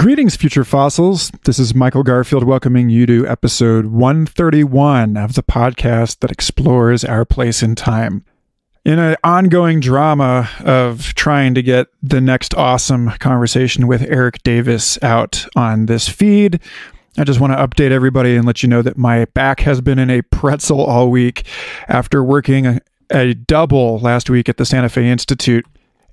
Greetings, future fossils. This is Michael Garfield welcoming you to episode 131 of the podcast that explores our place in time. In an ongoing drama of trying to get the next awesome conversation with Eric Davis out on this feed, I just want to update everybody and let you know that my back has been in a pretzel all week after working a double last week at the Santa Fe Institute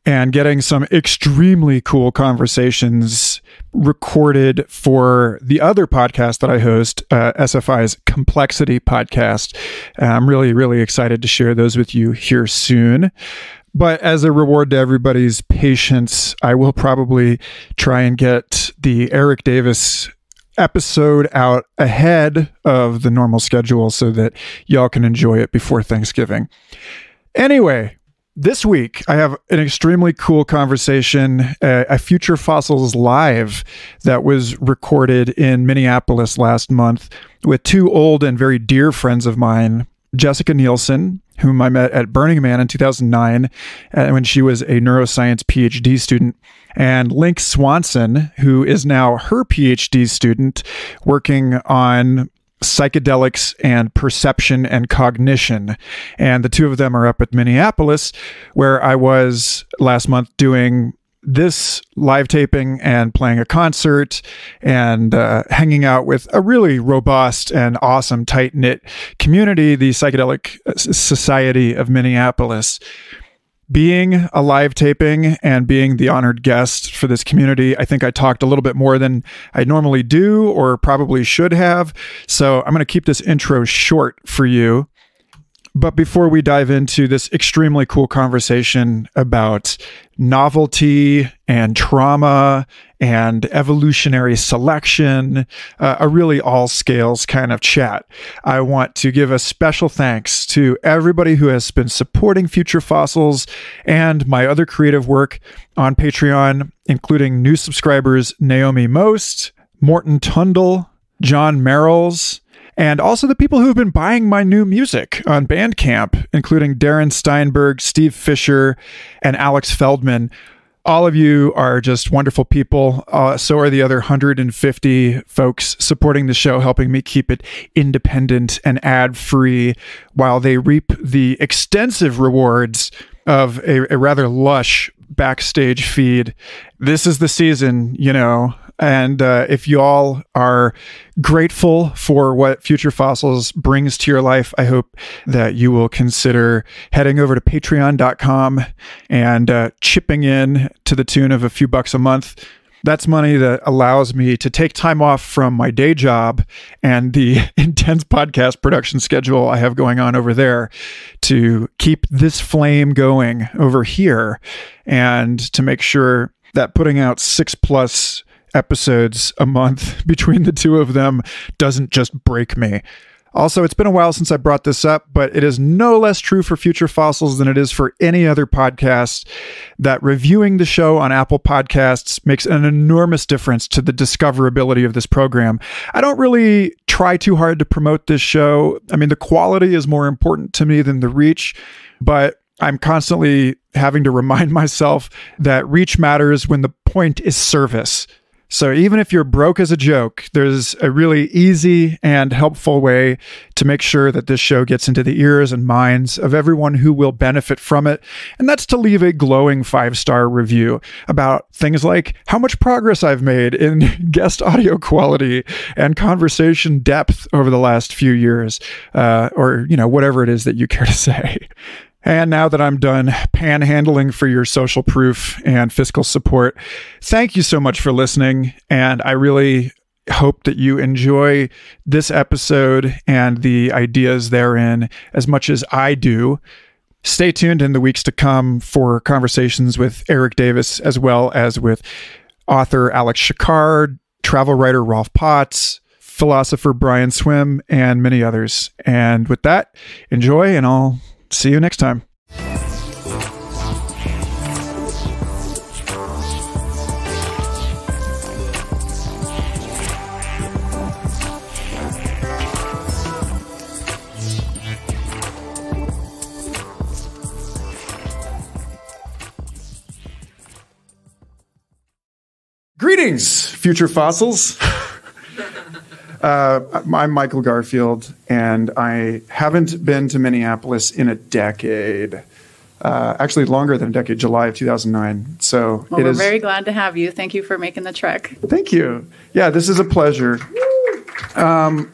and getting some extremely cool conversations recorded for the other podcast that I host, SFI's Complexity podcast. I'm really, really excited to share those with you here soon. But as a reward to everybody's patience, I will probably try and get the Eric Davis episode out ahead of the normal schedule so that y'all can enjoy it before Thanksgiving. Anyway, this week, I have an extremely cool conversation, a Future Fossils Live that was recorded in Minneapolis last month with two old and very dear friends of mine, Jessica Nielson, whom I met at Burning Man in 2009 when she was a neuroscience PhD student, and Link Swanson, who is now her PhD student working on psychedelics and perception and cognition. And the two of them are up at Minneapolis, where I was last month doing this live taping and playing a concert and hanging out with a really robust and awesome tight-knit community, the Psychedelic Society of Minneapolis. Being a live taping and being the honored guest for this community, I think I talked a little bit more than I normally do or probably should have. So I'm going to keep this intro short for you. But before we dive into this extremely cool conversation about novelty and trauma and evolutionary selection, a really all scales kind of chat, I want to give a special thanks to everybody who has been supporting Future Fossils and my other creative work on Patreon, including new subscribers Naomi Most, Morton Tundle, John Merrills, and also the people who have been buying my new music on Bandcamp, including Darren Steinberg, Steve Fisher, and Alex Feldman. All of you are just wonderful people. So are the other 150 folks supporting the show, helping me keep it independent and ad-free while they reap the extensive rewards of a rather lush backstage feed. This is the season, you know. And if you all are grateful for what Future Fossils brings to your life, I hope that you will consider heading over to patreon.com and chipping in to the tune of a few bucks a month. That's money that allows me to take time off from my day job and the intense podcast production schedule I have going on over there to keep this flame going over here and to make sure that putting out 6+ episodes a month between the two of them doesn't just break me. Also, it's been a while since I brought this up, but it is no less true for Future Fossils than it is for any other podcast that reviewing the show on Apple Podcasts makes an enormous difference to the discoverability of this program. I don't really try too hard to promote this show. I mean, the quality is more important to me than the reach, but I'm constantly having to remind myself that reach matters when the point is service. So even if you're broke as a joke, there's a really easy and helpful way to make sure that this show gets into the ears and minds of everyone who will benefit from it. And that's to leave a glowing 5-star review about things like how much progress I've made in guest audio quality and conversation depth over the last few years, or, you know, whatever it is that you care to say. And now that I'm done panhandling for your social proof and fiscal support, thank you so much for listening. And I really hope that you enjoy this episode and the ideas therein as much as I do. Stay tuned in the weeks to come for conversations with Eric Davis, as well as with author Alex Shakard, travel writer Rolf Potts, philosopher Brian Swim, and many others. And with that, enjoy, and I'll see you next time. Greetings, future fossils. I'm Michael Garfield, and I haven't been to Minneapolis in a decade. Actually, longer than a decade, July of 2009. So we're very glad to have you. Thank you for making the trek. Thank you. Yeah, this is a pleasure. I'm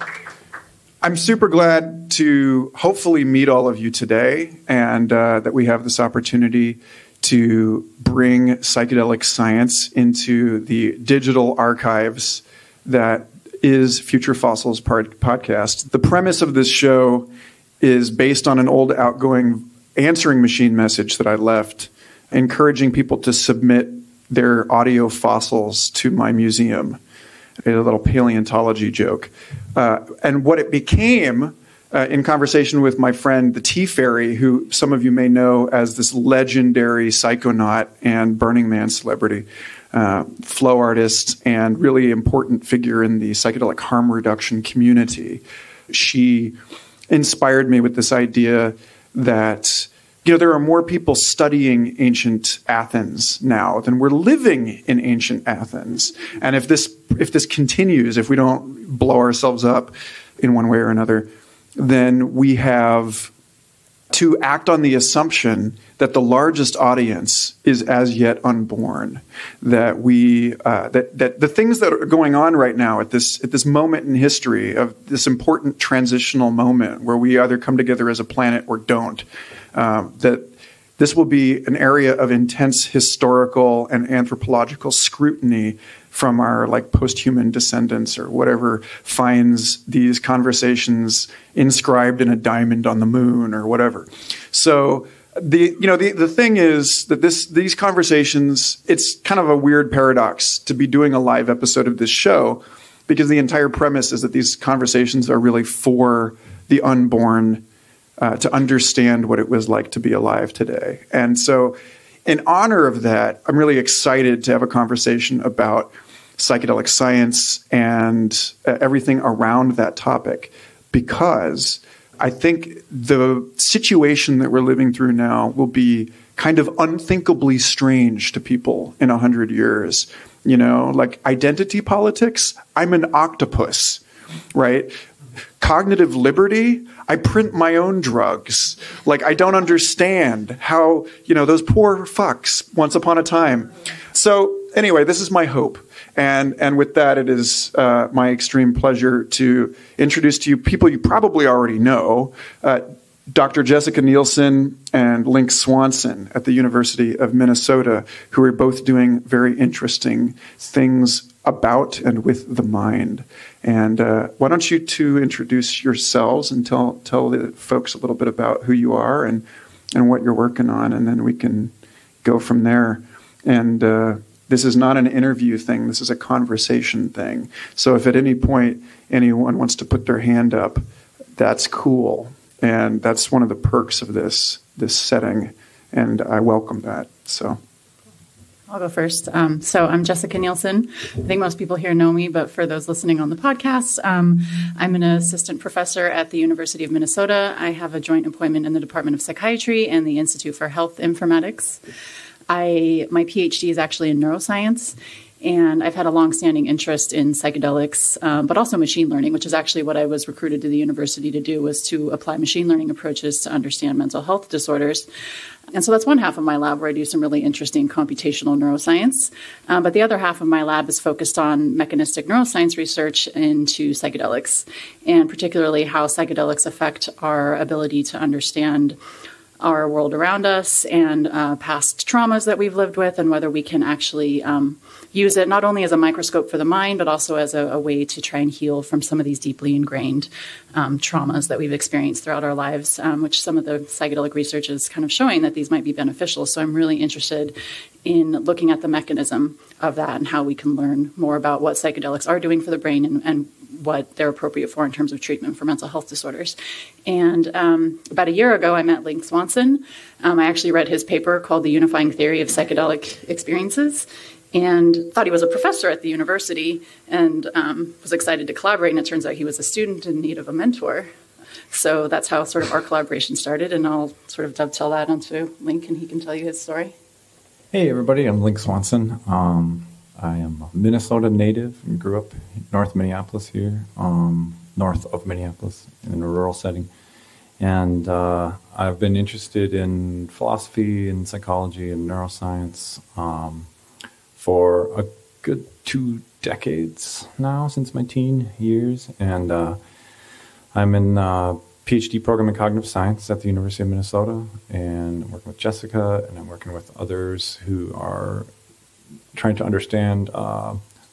super glad to hopefully meet all of you today, and that we have this opportunity to bring psychedelic science into the digital archives that is Future Fossils podcast. The premise of this show is based on an old outgoing answering machine message that I left, encouraging people to submit their audio fossils to my museum. A little paleontology joke. And what it became, in conversation with my friend, the Tea Fairy, who some of you may know as this legendary psychonaut and Burning Man celebrity, flow artist, and really important figure in the psychedelic harm reduction community. She inspired me with this idea that, there are more people studying ancient Athens now than we're living in ancient Athens. And if this continues, if we don't blow ourselves up in one way or another, then we have to act on the assumption that the largest audience is as yet unborn. That that the things that are going on right now at this moment in history, of this important transitional moment where we either come together as a planet or don't, that this will be an area of intense historical and anthropological scrutiny from our post-human descendants or whatever finds these conversations inscribed in a diamond on the moon or whatever. So the thing is that these conversations, it's kind of a weird paradox to be doing a live episode of this show, because the entire premise is that these conversations are really for the unborn, to understand what it was like to be alive today. And so in honor of that, I'm really excited to have a conversation about psychedelic science and everything around that topic, because I think the situation that we're living through now will be kind of unthinkably strange to people in 100 years. Like identity politics, I'm an octopus, right? Cognitive liberty, I print my own drugs. I don't understand how, those poor fucks once upon a time. So anyway, this is my hope. And with that, it is my extreme pleasure to introduce to you people you probably already know, Dr. Jessica Nielson and Link Swanson at the University of Minnesota, who are both doing very interesting things about and with the mind. And why don't you two introduce yourselves and tell the folks a little bit about who you are and what you're working on, and then we can go from there. And this is not an interview thing. This is a conversation thing. So if at any point anyone wants to put their hand up, that's cool. And that's one of the perks of this setting. And I welcome that. So I'll go first. So I'm Jessica Nielson. I think most people here know me, but for those listening on the podcast, I'm an assistant professor at the University of Minnesota. I have a joint appointment in the Department of Psychiatry and the Institute for Health Informatics. My PhD is actually in neuroscience, and I've had a longstanding interest in psychedelics, but also machine learning, which is actually what I was recruited to the university to do, was to apply machine learning approaches to understand mental health disorders. And so that's one half of my lab where I do some really interesting computational neuroscience. But the other half of my lab is focused on mechanistic neuroscience research into psychedelics, and particularly how psychedelics affect our ability to understand our world around us and past traumas that we've lived with, and whether we can actually use it not only as a microscope for the mind, but also as a way to try and heal from some of these deeply ingrained traumas that we've experienced throughout our lives, which some of the psychedelic research is kind of showing that these might be beneficial. So I'm really interested in looking at the mechanism of that and how we can learn more about what psychedelics are doing for the brain and what they're appropriate for in terms of treatment for mental health disorders. And about a year ago, I met Link Swanson. I actually read his paper called The Unifying Theory of Psychedelic Experiences, and thought he was a professor at the university, and was excited to collaborate. And it turns out he was a student in need of a mentor. So that's how sort of our collaboration started, and I'll sort of dovetail that onto Link, and he can tell you his story. Hey, everybody. I'm Link Swanson. I am a Minnesota native and grew up in North Minneapolis here, north of Minneapolis in a rural setting. And I've been interested in philosophy and psychology and neuroscience for a good 2 decades now, since my teen years. And I'm in a PhD program in cognitive science at the University of Minnesota, and I'm working with Jessica, and I'm working with others who are trying to understand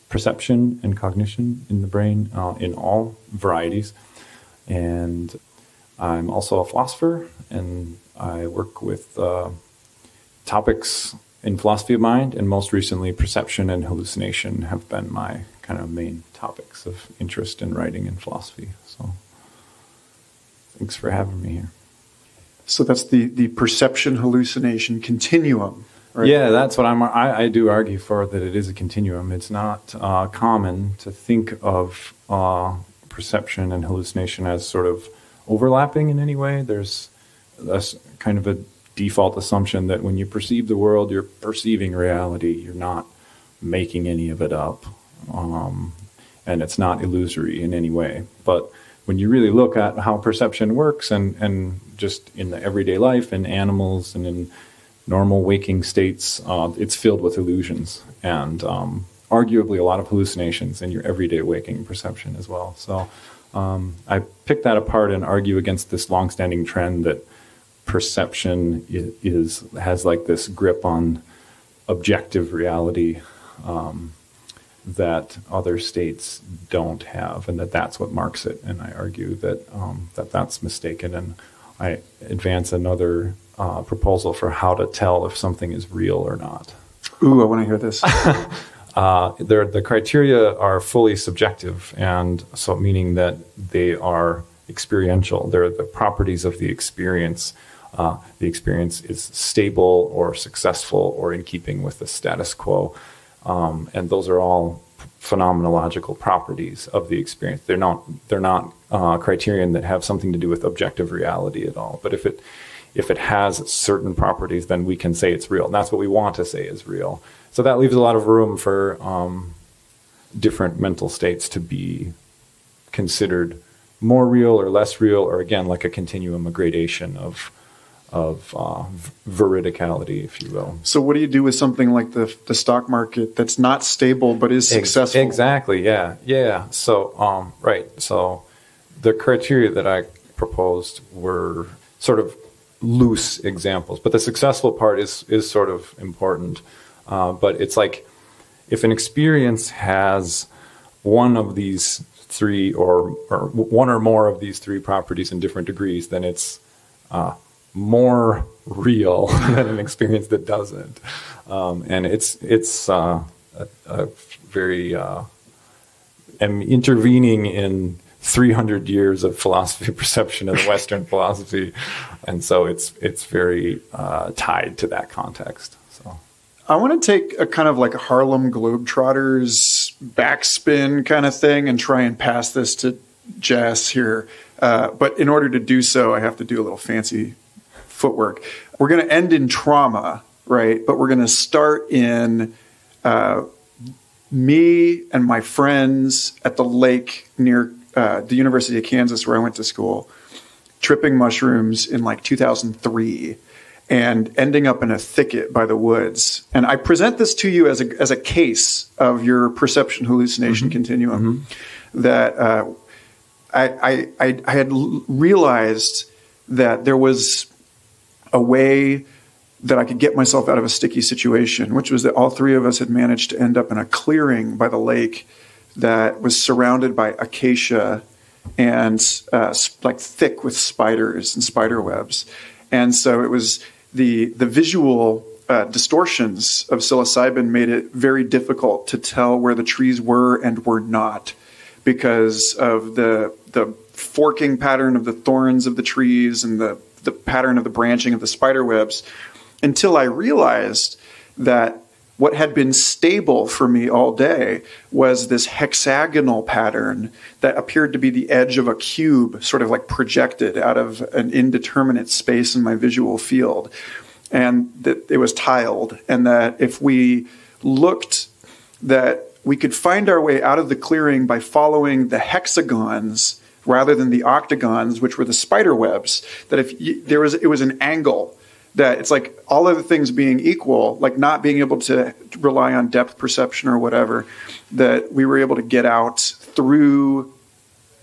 perception and cognition in the brain in all varieties. And I'm also a philosopher, and I work with topics in philosophy of mind, and most recently perception and hallucination have been my kind of main topics of interest in writing and philosophy. So thanks for having me here. So that's the perception hallucination continuum, right? Yeah, that's what I do argue for, that it is a continuum. It's not common to think of perception and hallucination as sort of overlapping in any way. There's kind of a default assumption that when you perceive the world, you're perceiving reality. You're not making any of it up. And it's not illusory in any way. But when you really look at how perception works and just in the everyday life, in animals and in normal waking states, it's filled with illusions and arguably a lot of hallucinations in your everyday waking perception as well. So I pick that apart and argue against this longstanding trend that perception has like this grip on objective reality that other states don't have, and that's what marks it. And I argue that that's mistaken. And I advance another proposal for how to tell if something is real or not. Ooh, I want to hear this. The criteria are fully subjective, and so meaning that they are experiential. They're the properties of the experience. The experience is stable or successful or in keeping with the status quo. And those are all phenomenological properties of the experience. They're not criterion that have something to do with objective reality at all. But if it has certain properties, then we can say it's real. And that's what we want to say is real. So that leaves a lot of room for different mental states to be considered more real or less real, or again, like a continuum, a gradation of veridicality, if you will. So what do you do with something like the stock market that's not stable but is successful? Exactly, yeah. So, right. So the criteria that I proposed were sort of loose examples, but the successful part is sort of important. But it's like if an experience has one of these three or one or more of these three properties in different degrees, then it's more real than an experience that doesn't. And it's a very intervening in 300 years of philosophy of perception and Western philosophy, and so it's very tied to that context. So I want to take a kind of like Harlem Globetrotters backspin kind of thing and try and pass this to Jess here. But in order to do so, I have to do a little fancy footwork. We're going to end in trauma, right? But we're going to start in me and my friends at the lake near the University of Kansas, where I went to school, tripping mushrooms in like 2003 and ending up in a thicket by the woods. And I present this to you as a case of your perception hallucination continuum, that I had realized that there was a way that I could get myself out of a sticky situation, which was that all three of us had managed to end up in a clearing by the lake that was surrounded by acacia and like thick with spiders and spider webs. And so it was the visual distortions of psilocybin made it very difficult to tell where the trees were and were not, because of the forking pattern of the thorns of the trees and the pattern of the branching of the spider webs, until I realized that what had been stable for me all day was this hexagonal pattern that appeared to be the edge of a cube, sort of like projected out of an indeterminate space in my visual field. And that it was tiled, and that if we looked that we could find our way out of the clearing by following the hexagons rather than the octagons, which were the spider webs. That it was an angle, that it's like all other things being equal, like not being able to rely on depth perception or whatever, that we were able to get out through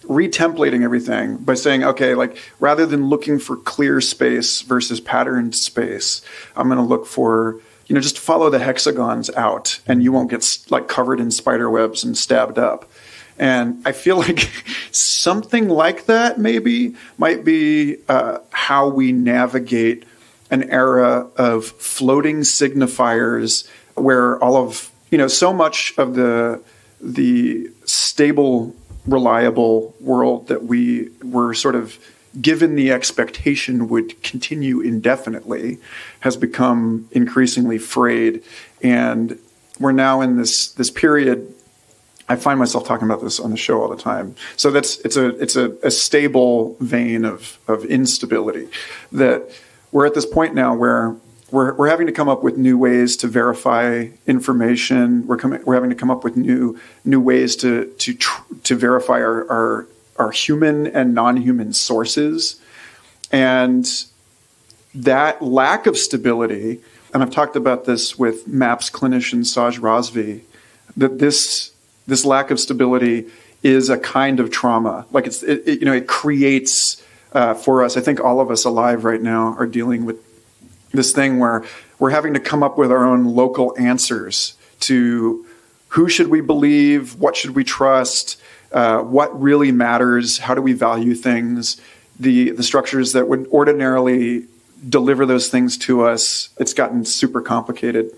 retemplating everything by saying, okay, like rather than looking for clear space versus patterned space, I'm going to look for, just follow the hexagons out and you won't get like covered in spider webs and stabbed up. And I feel like something like that maybe might be how we navigate an era of floating signifiers where all of, so much of the stable, reliable world that we were sort of given the expectation would continue indefinitely has become increasingly frayed. And we're now in this period. I find myself talking about this on the show all the time. So it's a stable vein of instability, that we're at this point now where we're having to come up with new ways to verify information. We're having to come up with new ways to verify our human and non-human sources. And that lack of stability, and I've talked about this with MAPS clinician Saj Razvi, that this lack of stability is a kind of trauma. Like it creates for us. I think all of us alive right now are dealing with this thing where we're having to come up with our own local answers to who should we believe, what should we trust, what really matters, how do we value things, the structures that would ordinarily deliver those things to us. It's gotten super complicated.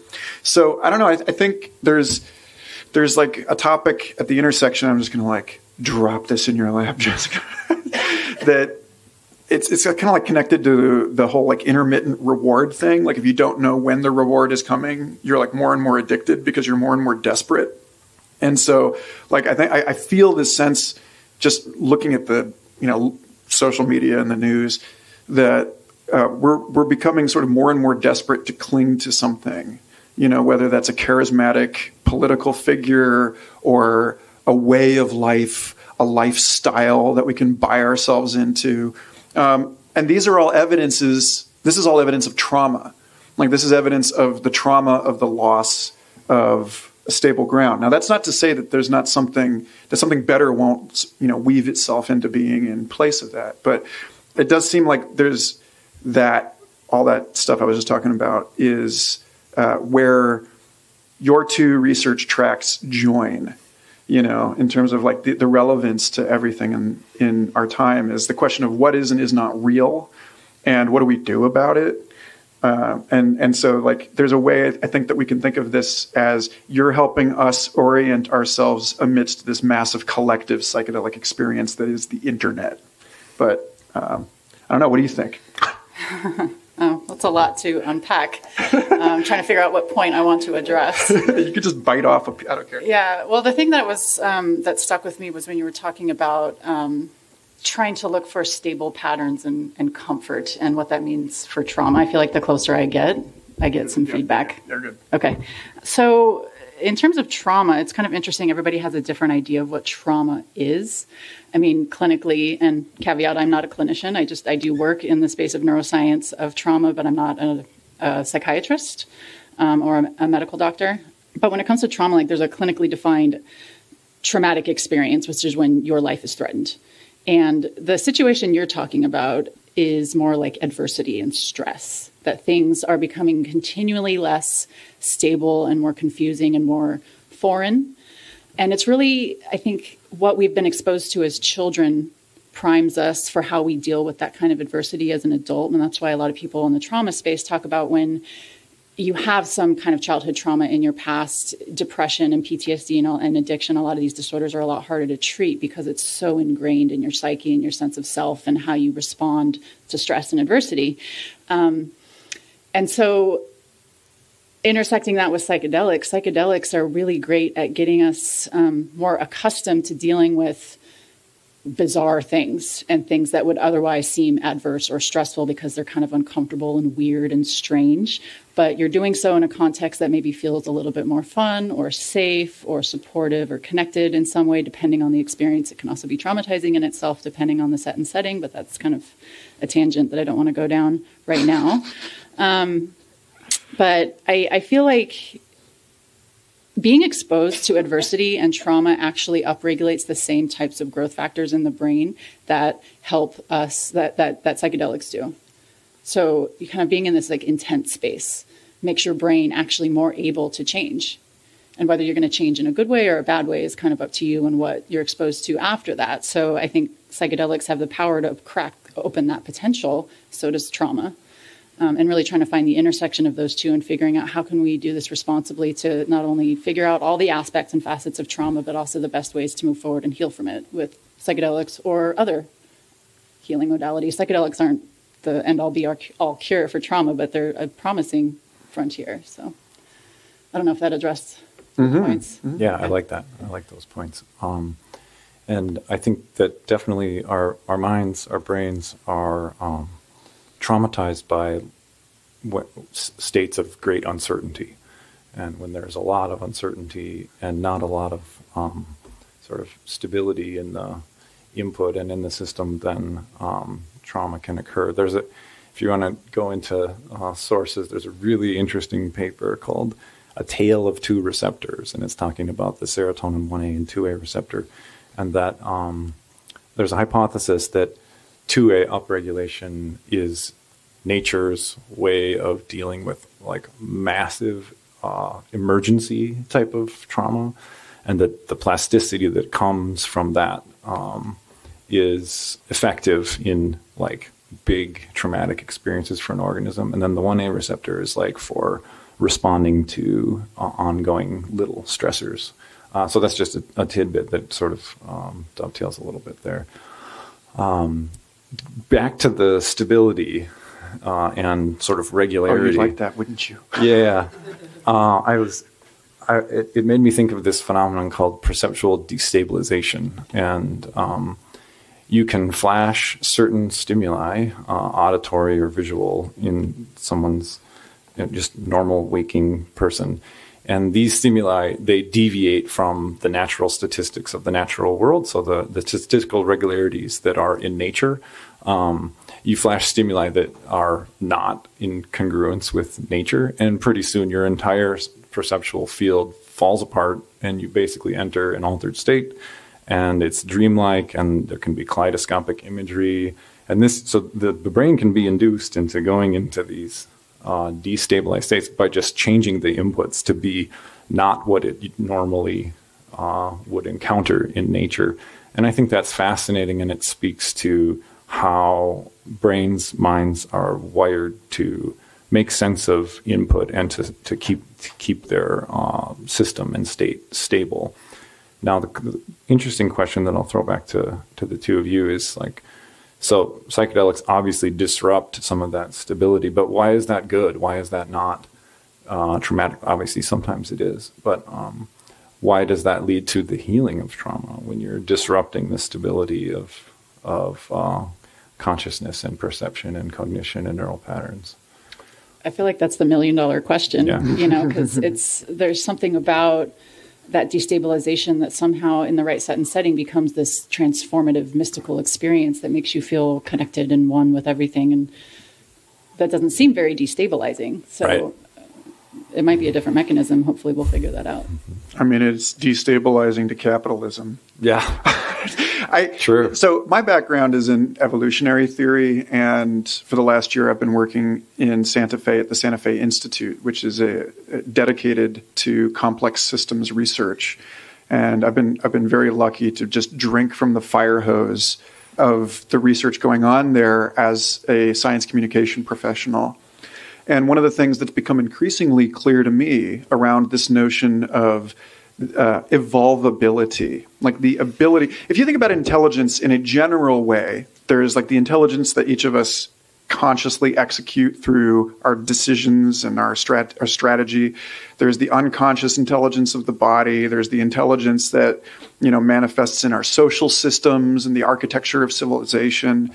So I don't know. I think there's like a topic at the intersection. I'm just going to like drop this in your lap, Jessica, that it's kind of like connected to the whole like intermittent reward thing. Like if you don't know when the reward is coming, you're like more and more addicted because you're more and more desperate. And so like I feel this sense just looking at the social media and the news that we're becoming sort of more and more desperate to cling to something. Whether that's a charismatic political figure or a way of life, a lifestyle that we can buy ourselves into. And these are all evidences. This is all evidence of trauma. Like this is evidence of the trauma of the loss of a stable ground. Now, that's not to say that there's not something better won't, weave itself into being in place of that. But it does seem like there's all that stuff I was just talking about is where your two research tracks join, in terms of like the relevance to everything in our time is the question of what is and is not real and what do we do about it. And so like there's a way I think that we can think of this as you're helping us orient ourselves amidst this massive collective psychedelic experience that is the internet. But I don't know. What do you think? Oh, that's a lot to unpack. I'm trying to figure out what point I want to address. You could just bite off I don't care. Yeah. Well, the thing that was that stuck with me was when you were talking about trying to look for stable patterns and comfort and what that means for trauma. I feel like the closer I get some feedback. You're good. Okay. So in terms of trauma, it's kind of interesting. Everybody has a different idea of what trauma is. I mean, clinically, and caveat, I'm not a clinician. I do work in the space of neuroscience of trauma, but I'm not a psychiatrist or a medical doctor. But when it comes to trauma, like there's a clinically defined traumatic experience, which is when your life is threatened. And the situation you're talking about is more like adversity and stress, that things are becoming continually less stable and more confusing and more foreign. And it's really, I think, what we've been exposed to as children primes us for how we deal with that kind of adversity as an adult. And that's why a lot of people in the trauma space talk about when you have some kind of childhood trauma in your past, depression and PTSD and addiction, a lot of these disorders are a lot harder to treat because it's so ingrained in your psyche and your sense of self and how you respond to stress and adversity. And so intersecting that with psychedelics are really great at getting us more accustomed to dealing with bizarre things and things that would otherwise seem adverse or stressful because they're kind of uncomfortable and weird and strange. But you're doing so in a context that maybe feels a little bit more fun or safe or supportive or connected in some way, depending on the experience. It can also be traumatizing in itself, depending on the set and setting, but that's kind of a tangent that I don't want to go down right now. But I feel like being exposed to adversity and trauma actually upregulates the same types of growth factors in the brain that help us, that psychedelics do. So you kind of being in this like intense space makes your brain actually more able to change. And whether you're going to change in a good way or a bad way is kind of up to you and what you're exposed to after that. So I think psychedelics have the power to crack open that potential. So does trauma. And really trying to find the intersection of those two and figuring out how can we do this responsibly to not only figure out all the aspects and facets of trauma, but also the best ways to move forward and heal from it with psychedelics or other healing modalities. Psychedelics aren't the end-all be-all cure for trauma, but they're a promising frontier. So I don't know if that addressed the points. Mm-hmm. Yeah, I like that. I like those points. And I think that definitely our minds, our brains are traumatized by states of great uncertainty. And when there's a lot of uncertainty and not a lot of sort of stability in the input and in the system, then trauma can occur. If you want to go into sources, there's a really interesting paper called A Tale of Two Receptors, and it's talking about the serotonin 1A and 2A receptor, and that there's a hypothesis that 2A upregulation is nature's way of dealing with like massive emergency type of trauma, and that the plasticity that comes from that is effective in like big traumatic experiences for an organism. And then the 1A receptor is like for responding to ongoing little stressors. So that's just a tidbit that sort of dovetails a little bit there. Back to the stability and sort of regularity. Oh, you'd like that, wouldn't you? Yeah. It made me think of this phenomenon called perceptual destabilization. And you can flash certain stimuli, auditory or visual, in someone's just normal waking person. And these stimuli, they deviate from the natural statistics of the natural world. So the statistical regularities that are in nature, you flash stimuli that are not in congruence with nature, and pretty soon your entire perceptual field falls apart, and you basically enter an altered state, and it's dreamlike, and there can be kaleidoscopic imagery, and so the brain can be induced into going into these destabilized states by just changing the inputs to be not what it normally would encounter in nature. And I think that's fascinating, and it speaks to how minds are wired to make sense of input and to keep their system and state stable. Now, the interesting question that I'll throw back to the two of you is like, so psychedelics obviously disrupt some of that stability, but why is that good? Why is that not traumatic? Obviously, sometimes it is, but why does that lead to the healing of trauma when you're disrupting the stability of consciousness and perception and cognition and neural patterns? I feel like that's the $1 million question, yeah. Because there's something about that destabilization that somehow in the right set and setting becomes this transformative mystical experience that makes you feel connected and one with everything. And that doesn't seem very destabilizing. So right. It might be a different mechanism. Hopefully we'll figure that out. I mean, it's destabilizing to capitalism. Yeah. True. So my background is in evolutionary theory, and for the last year I've been working in Santa Fe at the Santa Fe Institute, which is dedicated to complex systems research. And I've been very lucky to just drink from the fire hose of the research going on there as a science communication professional. And one of the things that's become increasingly clear to me around this notion of evolvability, like the ability, if you think about intelligence in a general way, there's like the intelligence that each of us consciously execute through our decisions and our strategy. There's the unconscious intelligence of the body. There's the intelligence that, manifests in our social systems and the architecture of civilization.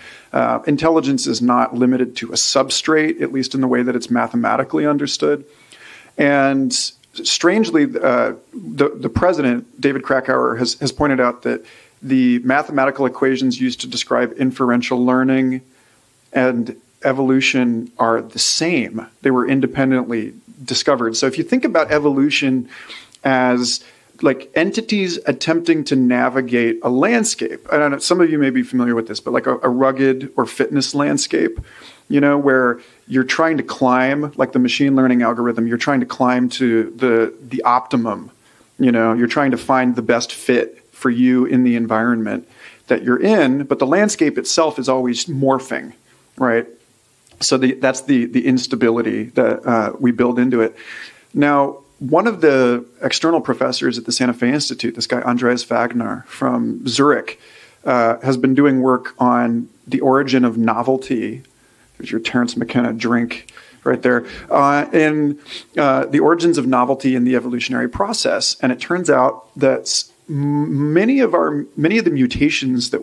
Intelligence is not limited to a substrate, at least in the way that it's mathematically understood. And strangely, the president, David Krakauer, has pointed out that the mathematical equations used to describe inferential learning and evolution are the same. They were independently discovered. So if you think about evolution as like entities attempting to navigate a landscape, I don't know, some of you may be familiar with this, but like a rugged or fitness landscape, where you're trying to climb, like the machine learning algorithm, you're trying to climb to the optimum. You're trying to find the best fit for you in the environment that you're in, but the landscape itself is always morphing, right? So that's the instability that we build into it. Now, one of the external professors at the Santa Fe Institute, this guy Andreas Wagner from Zurich, has been doing work on the origin of novelty. There's your Terence McKenna drink right there. And the origins of novelty in the evolutionary process. And it turns out that many of the mutations that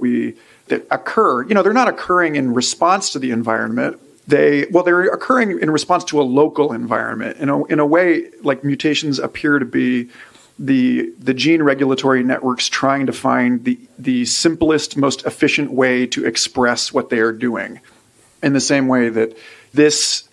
occur, they're not occurring in response to the environment. They're occurring in response to a local environment. In a way, like mutations appear to be the gene regulatory networks trying to find the simplest, most efficient way to express what they are doing. In the same way that this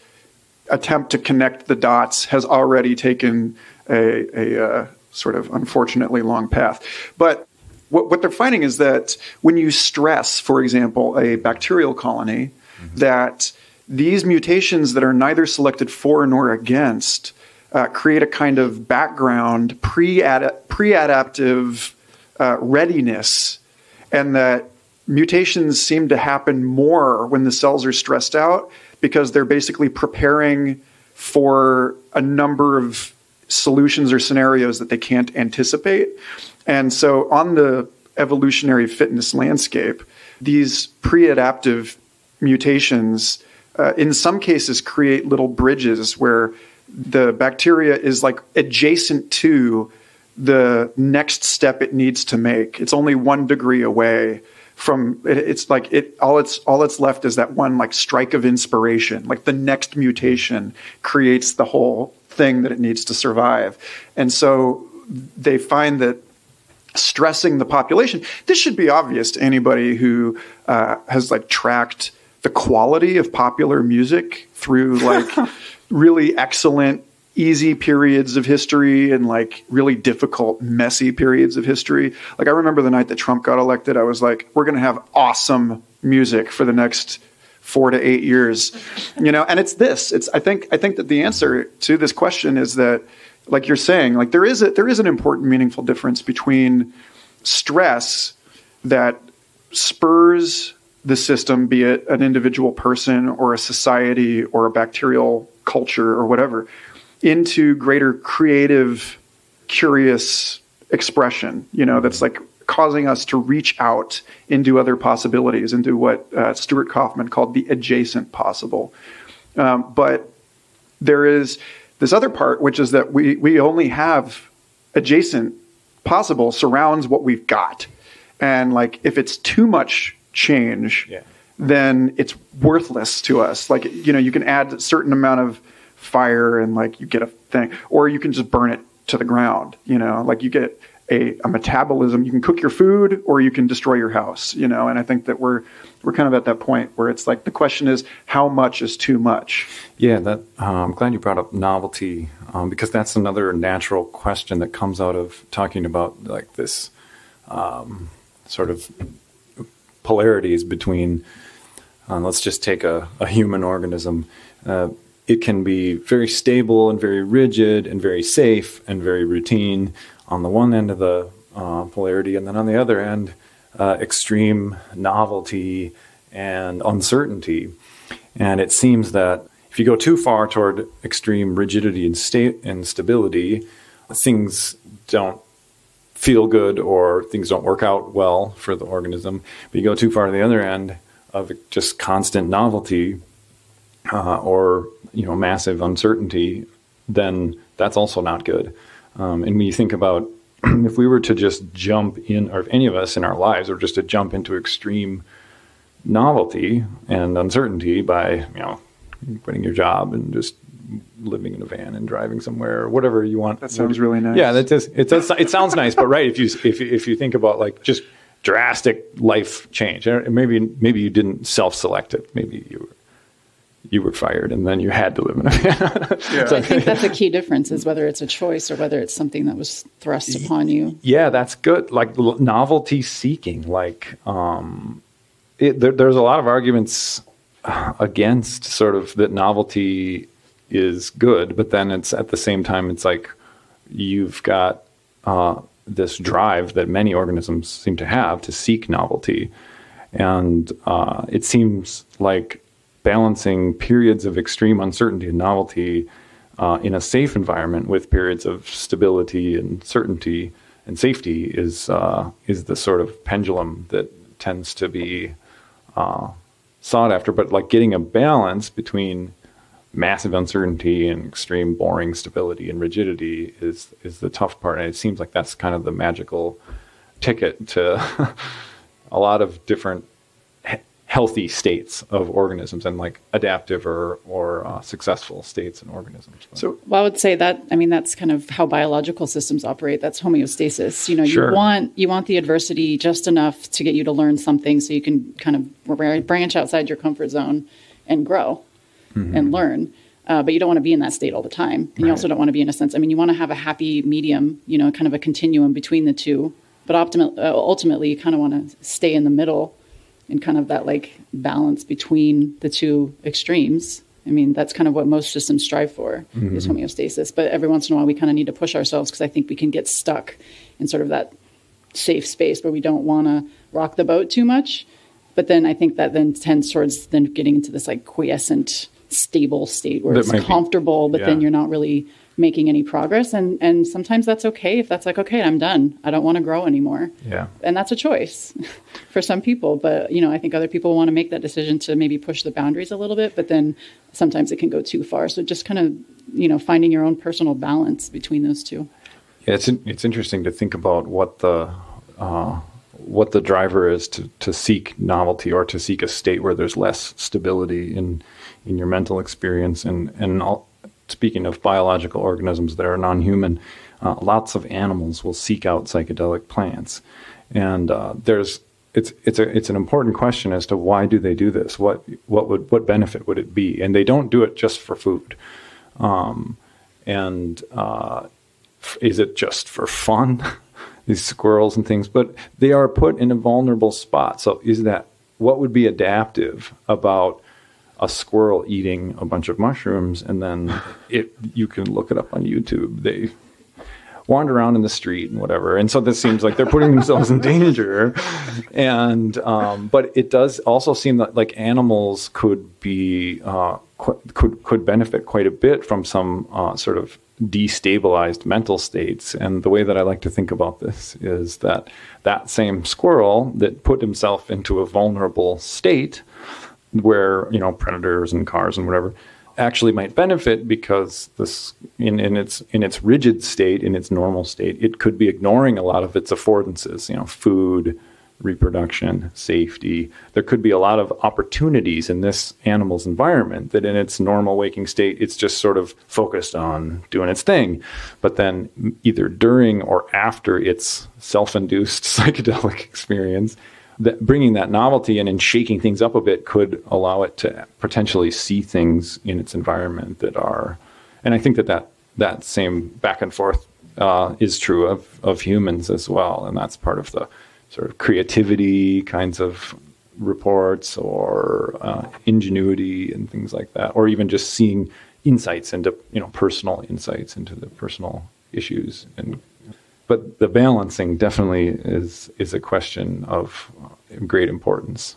attempt to connect the dots has already taken a sort of unfortunately long path. But what they're finding is that when you stress, for example, a bacterial colony, that these mutations that are neither selected for nor against create a kind of background pre-adaptive readiness, and that mutations seem to happen more when the cells are stressed out because they're basically preparing for a number of solutions or scenarios that they can't anticipate. And so on the evolutionary fitness landscape, these pre-adaptive mutations in some cases create little bridges where the bacteria is like adjacent to the next step it needs to make. It's only 1 degree away from it. It's like all that's left is that one like strike of inspiration. Like the next mutation creates the whole thing that it needs to survive. And so they find that stressing the population, this should be obvious to anybody who has like tracked the quality of popular music through like really excellent, easy periods of history and like really difficult, messy periods of history. Like I remember the night that Trump got elected, I was like, we're going to have awesome music for the next 4 to 8 years, and it's this. I think that the answer to this question is that, like you're saying, like there is an important, meaningful difference between stress that spurs the system, be it an individual person or a society or a bacterial culture or whatever, into greater creative, curious expression, that's like causing us to reach out into other possibilities, into what Stuart Kaufman called the adjacent possible. But there is this other part, which is that we only have adjacent possible surrounds what we've got. And like if it's too much change, then it's worthless to us. Like, you can add a certain amount of fire and like you get a thing, or you can just burn it to the ground, like you get a metabolism. You can cook your food or you can destroy your house, and I think that we're kind of at that point where it's like the question is how much is too much? Yeah, that I'm glad you brought up novelty because that's another natural question that comes out of talking about like this sort of polarities between, let's just take a human organism. It can be very stable and very rigid and very safe and very routine on the one end of the polarity, and then on the other end, extreme novelty and uncertainty. And it seems that if you go too far toward extreme rigidity and stability, things don't feel good or things don't work out well for the organism. But you go too far to the other end of just constant novelty, or massive uncertainty, then that's also not good. And when you think about if we were to just jump in, or if any of us in our lives were just to jump into extreme novelty and uncertainty by quitting your job and just living in a van and driving somewhere or whatever you want. That sounds really nice. Yeah, it sounds nice, but right, if you think about like just drastic life change, maybe you didn't self-select it, maybe you were fired and then you had to live in a van. Yeah. So I think that's a key difference, is whether it's a choice or whether it's something that was thrust upon you. Yeah, that's good. Like novelty seeking, like there's a lot of arguments against sort of that novelty is good, but then it's at the same time, it's like you've got this drive that many organisms seem to have to seek novelty. And it seems like balancing periods of extreme uncertainty and novelty in a safe environment with periods of stability and certainty and safety is the sort of pendulum that tends to be sought after. But like getting a balance between massive uncertainty and extreme boring stability and rigidity is the tough part. And it seems like that's kind of the magical ticket to a lot of different healthy states of organisms and like adaptive or successful states in organisms. So, well, I would say that, I mean, that's kind of how biological systems operate. That's homeostasis. Sure. You want the adversity just enough to get you to learn something so you can kind of branch outside your comfort zone and grow and learn. But you don't want to be in that state all the time. And you also don't want to be in a sense, I mean, you want to have a happy medium, kind of a continuum between the two. But ultimately, you kind of want to stay in the middle and kind of that like balance between the two extremes. I mean, that's kind of what most systems strive for, is homeostasis. But every once in a while, we kind of need to push ourselves, because I think we can get stuck in sort of that safe space where we don't want to rock the boat too much. But then I think that then tends towards then getting into this like quiescent, stable state where it's comfortable, but then you're not really making any progress. And sometimes that's okay. If that's like, okay, I'm done. I don't want to grow anymore. Yeah. And that's a choice for some people. But, I think other people want to make that decision to maybe push the boundaries a little bit, but then sometimes it can go too far. So just kind of, finding your own personal balance between those two. Yeah, it's interesting to think about what the driver is to seek novelty or to seek a state where there's less stability in your mental experience. And speaking of biological organisms that are non-human, lots of animals will seek out psychedelic plants. And it's an important question as to why do they do this? What benefit would it be? And they don't do it just for food. Is it just for fun? These squirrels and things, but they are put in a vulnerable spot. So what would be adaptive about a squirrel eating a bunch of mushrooms, and then you can look it up on YouTube. They wander around in the street and whatever. And so this seems like they're putting themselves in danger. And but it does also seem that like animals could be could benefit quite a bit from some sort of destabilized mental states. And the way that I like to think about this is that same squirrel that put himself into a vulnerable state where, predators and cars and whatever actually might benefit, because this in its rigid state, in its normal state, it could be ignoring a lot of its affordances, food, reproduction, safety. There could be a lot of opportunities in this animal's environment that in its normal waking state, it's just sort of focused on doing its thing. But then either during or after its self-induced psychedelic experience, that bringing that novelty in and shaking things up a bit could allow it to potentially see things in its environment that are, and I think that same back and forth is true of humans as well. And that's part of the sort of creativity kinds of reports, or ingenuity and things like that, or even just seeing insights into, personal insights into the personal issues. But the balancing definitely is a question of great importance.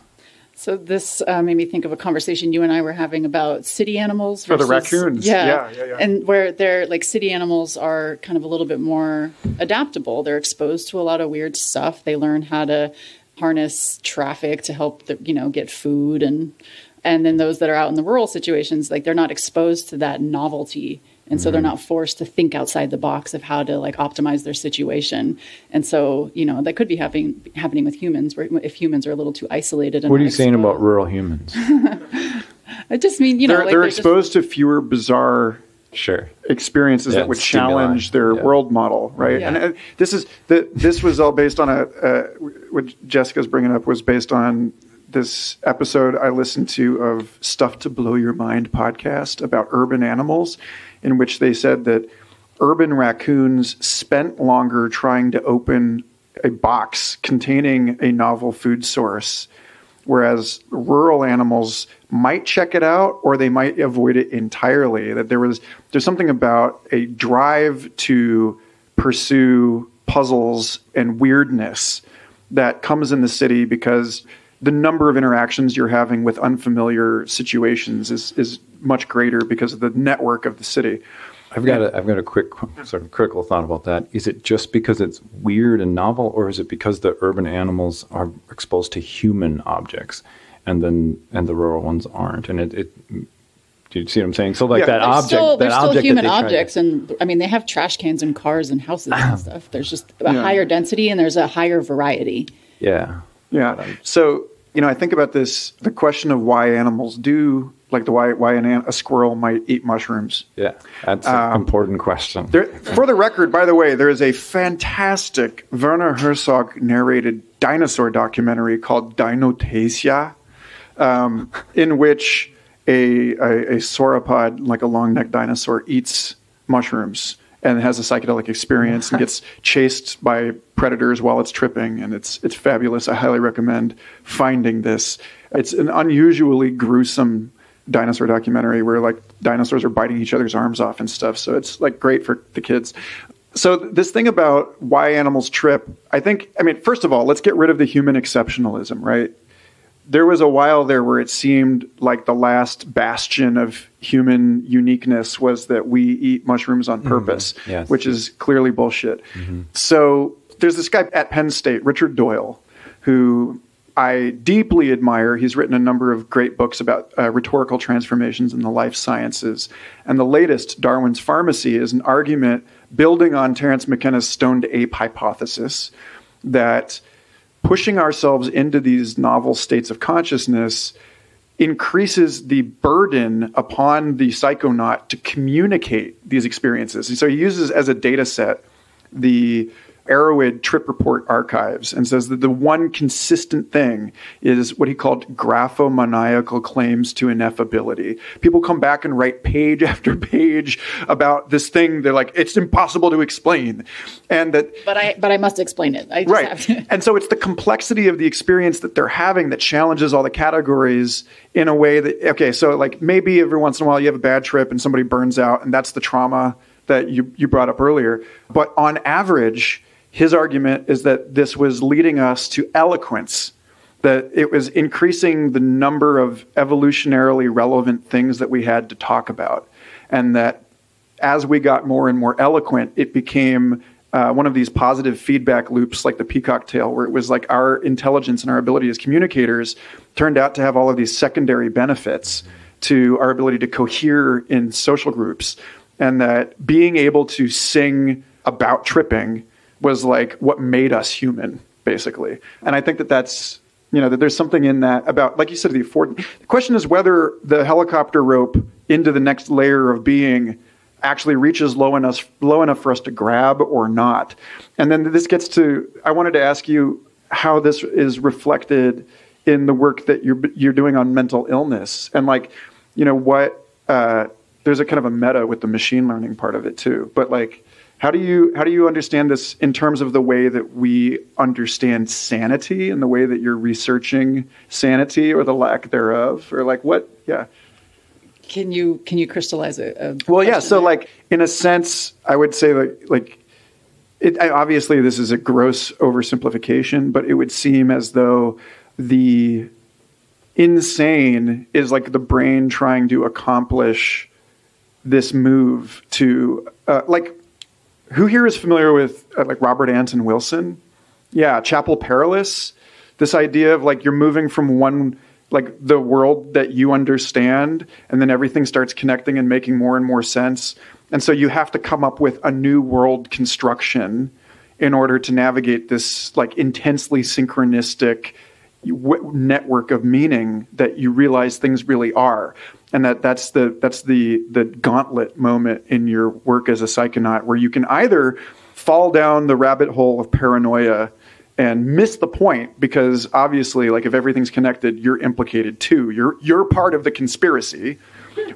So this made me think of a conversation you and I were having about city animals versus... For the raccoons. Yeah. And where they're like, city animals are kind of a little bit more adaptable. They're exposed to a lot of weird stuff. They learn how to harness traffic to help get food and And then those that are out in the rural situations, like they're not exposed to that novelty. And so they're not forced to think outside the box of how to like optimize their situation. And so, that could be happening with humans, where if humans are a little too isolated. And what are you saying about rural humans? I just mean, they're exposed to fewer bizarre experiences that would challenge their world model, right? Yeah. And this was all based on what Jessica's bringing up was based on this episode I listened to of Stuff to Blow Your Mind podcast about urban animals, in which they said that urban raccoons spent longer trying to open a box containing a novel food source, whereas rural animals might check it out or they might avoid it entirely. That there's something about a drive to pursue puzzles and weirdness that comes in the city because the number of interactions you're having with unfamiliar situations is much greater because of the network of the city. I've got a quick sort of critical thought about that. Is it just because it's weird and novel, or is it because the urban animals are exposed to human objects, and the rural ones aren't? And do you see what I'm saying? So like that object, they're still human objects, and I mean they have trash cans and cars and houses and stuff. There's just a higher density and there's a higher variety. Yeah. So I think about this, the question of why animals do, like why a squirrel might eat mushrooms. Yeah, that's an important question. For the record, by the way, there is a fantastic Werner Herzog narrated dinosaur documentary called Dinotasia, in which a sauropod, like a long-necked dinosaur, eats mushrooms and has a psychedelic experience and gets chased by predators while it's tripping, and it's fabulous. I highly recommend finding this. It's an unusually gruesome dinosaur documentary where like dinosaurs are biting each other's arms off and stuff. So it's like great for the kids. So this thing about why animals trip, first of all, let's get rid of the human exceptionalism, right? There was a while there where it seemed like the last bastion of human uniqueness was that we eat mushrooms on purpose, which is clearly bullshit. So there's this guy at Penn State, Richard Doyle, who I deeply admire. He's written a number of great books about rhetorical transformations in the life sciences. And the latest, Darwin's Pharmacy, is an argument building on Terence McKenna's stoned ape hypothesis that pushing ourselves into these novel states of consciousness increases the burden upon the psychonaut to communicate these experiences. And so he uses as a data set the Arrowhead Trip Report archives and says that the one consistent thing is what he called graphomaniacal claims to ineffability. People come back and write page after page about this thing. They're like, it's impossible to explain. And that, but I must explain it. I just have to. And so it's the complexity of the experience that they're having that challenges all the categories in a way that, okay, so like maybe every once in a while you have a bad trip and somebody burns out, and that's the trauma that you brought up earlier. But on average, his argument is that this was leading us to eloquence, that it was increasing the number of evolutionarily relevant things that we had to talk about, and that as we got more and more eloquent, it became one of these positive feedback loops like the peacock tail, where it was like our intelligence and our ability as communicators turned out to have all of these secondary benefits to our ability to cohere in social groups, and that being able to sing about tripping was like what made us human, basically. And I think that that's, that there's something in that about, like you said, the question is whether the helicopter rope into the next layer of being actually reaches low enough for us to grab or not. And then this gets to, I wanted to ask you how this is reflected in the work that you're doing on mental illness. And like, there's a kind of a meta with the machine learning part of it too. But like, how do you understand this in terms of the way that we understand sanity and the way that you're researching sanity or the lack thereof, or like what? Yeah. Can you crystallize a well, yeah. So like in a sense, I would say obviously this is a gross oversimplification, but it would seem as though the insane is like the brain trying to accomplish this move to who here is familiar with like Robert Anton Wilson? Yeah, Chapel Perilous. This idea of like you're moving from one like the world that you understand, and then everything starts connecting and making more and more sense. And so you have to come up with a new world construction in order to navigate this like intensely synchronistic network of meaning that you realize things really are. And that's the gauntlet moment in your work as a psychonaut, where you can either fall down the rabbit hole of paranoia and miss the point, because obviously, like, if everything's connected, you're implicated too. You're part of the conspiracy,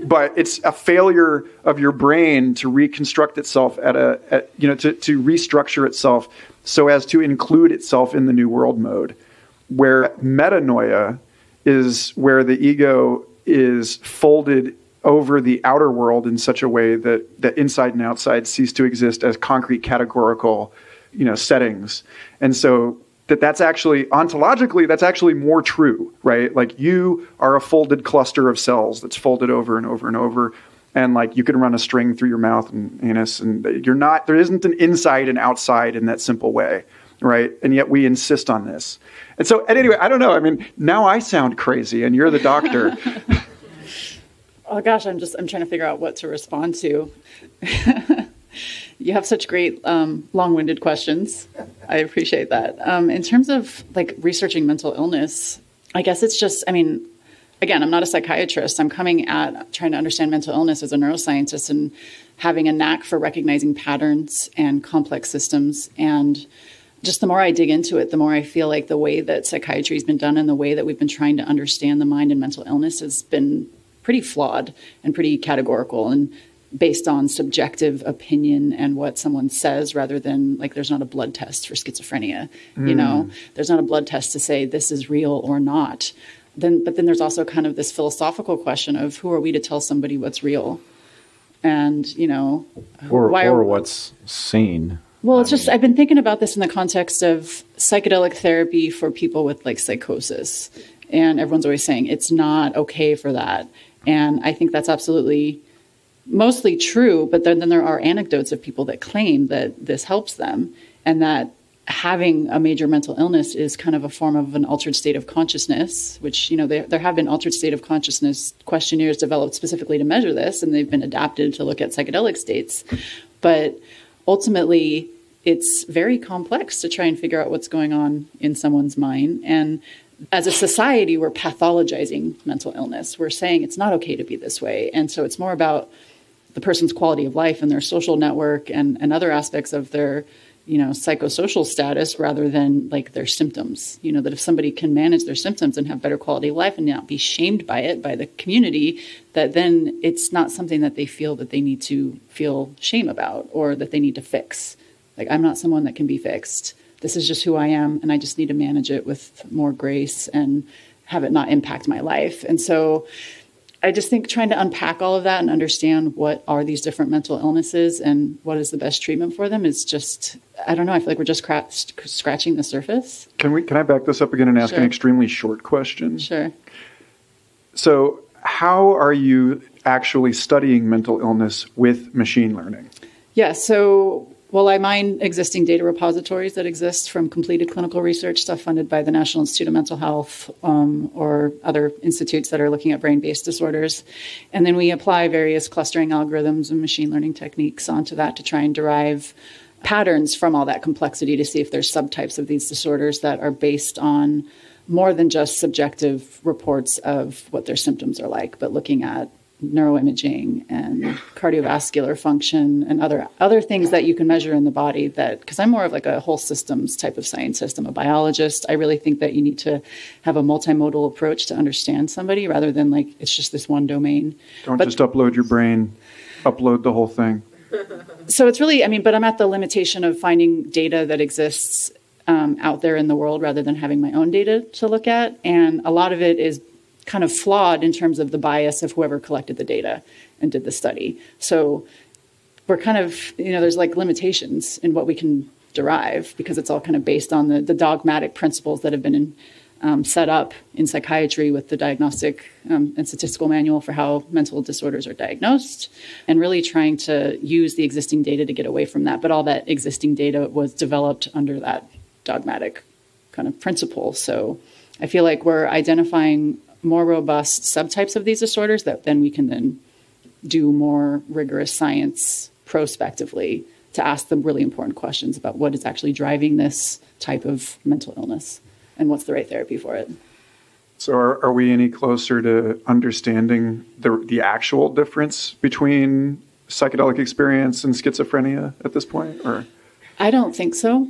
but it's a failure of your brain to reconstruct itself to restructure itself so as to include itself in the new world mode, where metanoia is where the ego is folded over the outer world in such a way that the inside and outside cease to exist as concrete categorical settings. And so that's actually ontologically, that's actually more true, right? Like, you are a folded cluster of cells that's folded over and over and over. And like, you can run a string through your mouth and anus, and there isn't an inside and outside in that simple way, right? And yet we insist on this. And so, and anyway, I don't know. I mean, now I sound crazy and you're the doctor. Oh gosh, I'm trying to figure out what to respond to. You have such great long-winded questions. I appreciate that. In terms of like researching mental illness, I guess it's just, I mean, again, I'm not a psychiatrist. I'm coming at trying to understand mental illness as a neuroscientist and having a knack for recognizing patterns and complex systems. And just the more I dig into it, the more I feel like the way that psychiatry has been done and the way that we've been trying to understand the mind and mental illness has been pretty flawed and pretty categorical and based on subjective opinion and what someone says, rather than like, there's not a blood test for schizophrenia. There's not a blood test to say this is real or not. But then there's also kind of this philosophical question of who are we to tell somebody what's real, and or what's sane. Well, it's just, I've been thinking about this in the context of psychedelic therapy for people with like psychosis, and everyone's always saying it's not okay for that. And I think that's absolutely mostly true, but then there are anecdotes of people that claim that this helps them, and that having a major mental illness is kind of a form of an altered state of consciousness, which, there have been altered state of consciousness questionnaires developed specifically to measure this, and they've been adapted to look at psychedelic states. But ultimately, it's very complex to try and figure out what's going on in someone's mind. And as a society, we're pathologizing mental illness. We're saying it's not okay to be this way. And so it's more about the person's quality of life and their social network and other aspects of their, psychosocial status, rather than like their symptoms. That if somebody can manage their symptoms and have better quality of life and not be shamed by it, by the community, that then it's not something that they feel that they need to feel shame about or that they need to fix. Like, I'm not someone that can be fixed. This is just who I am, and I just need to manage it with more grace and have it not impact my life. And so I just think trying to unpack all of that and understand what are these different mental illnesses and what is the best treatment for them is just, I don't know, I feel like we're just scratching the surface. Can I back this up again and ask an extremely short question? Sure. So how are you actually studying mental illness with machine learning? Yeah, so I mine existing data repositories that exist from completed clinical research, stuff funded by the National Institute of Mental Health or other institutes that are looking at brain-based disorders. And then we apply various clustering algorithms and machine learning techniques onto that to try and derive patterns from all that complexity to see if there's subtypes of these disorders that are based on more than just subjective reports of what their symptoms are like, but looking at neuroimaging and cardiovascular function and other things that you can measure in the body, that, because I'm more of like a whole systems type of scientist. I'm a biologist. I really think that you need to have a multimodal approach to understand somebody, rather than like, it's just this one domain. Don't just upload your brain, upload the whole thing. So it's really, but I'm at the limitation of finding data that exists out there in the world, rather than having my own data to look at. And a lot of it is kind of flawed in terms of the bias of whoever collected the data and did the study. So we're kind of, there's like limitations in what we can derive, because it's all kind of based on the dogmatic principles that have been set up in psychiatry with the diagnostic and statistical manual for how mental disorders are diagnosed, and really trying to use the existing data to get away from that. But all that existing data was developed under that dogmatic kind of principle. So I feel like we're identifying more robust subtypes of these disorders that then we can then do more rigorous science prospectively to ask them really important questions about what is actually driving this type of mental illness and what's the right therapy for it. So are we any closer to understanding the actual difference between psychedelic experience and schizophrenia at this point? Or I don't think so.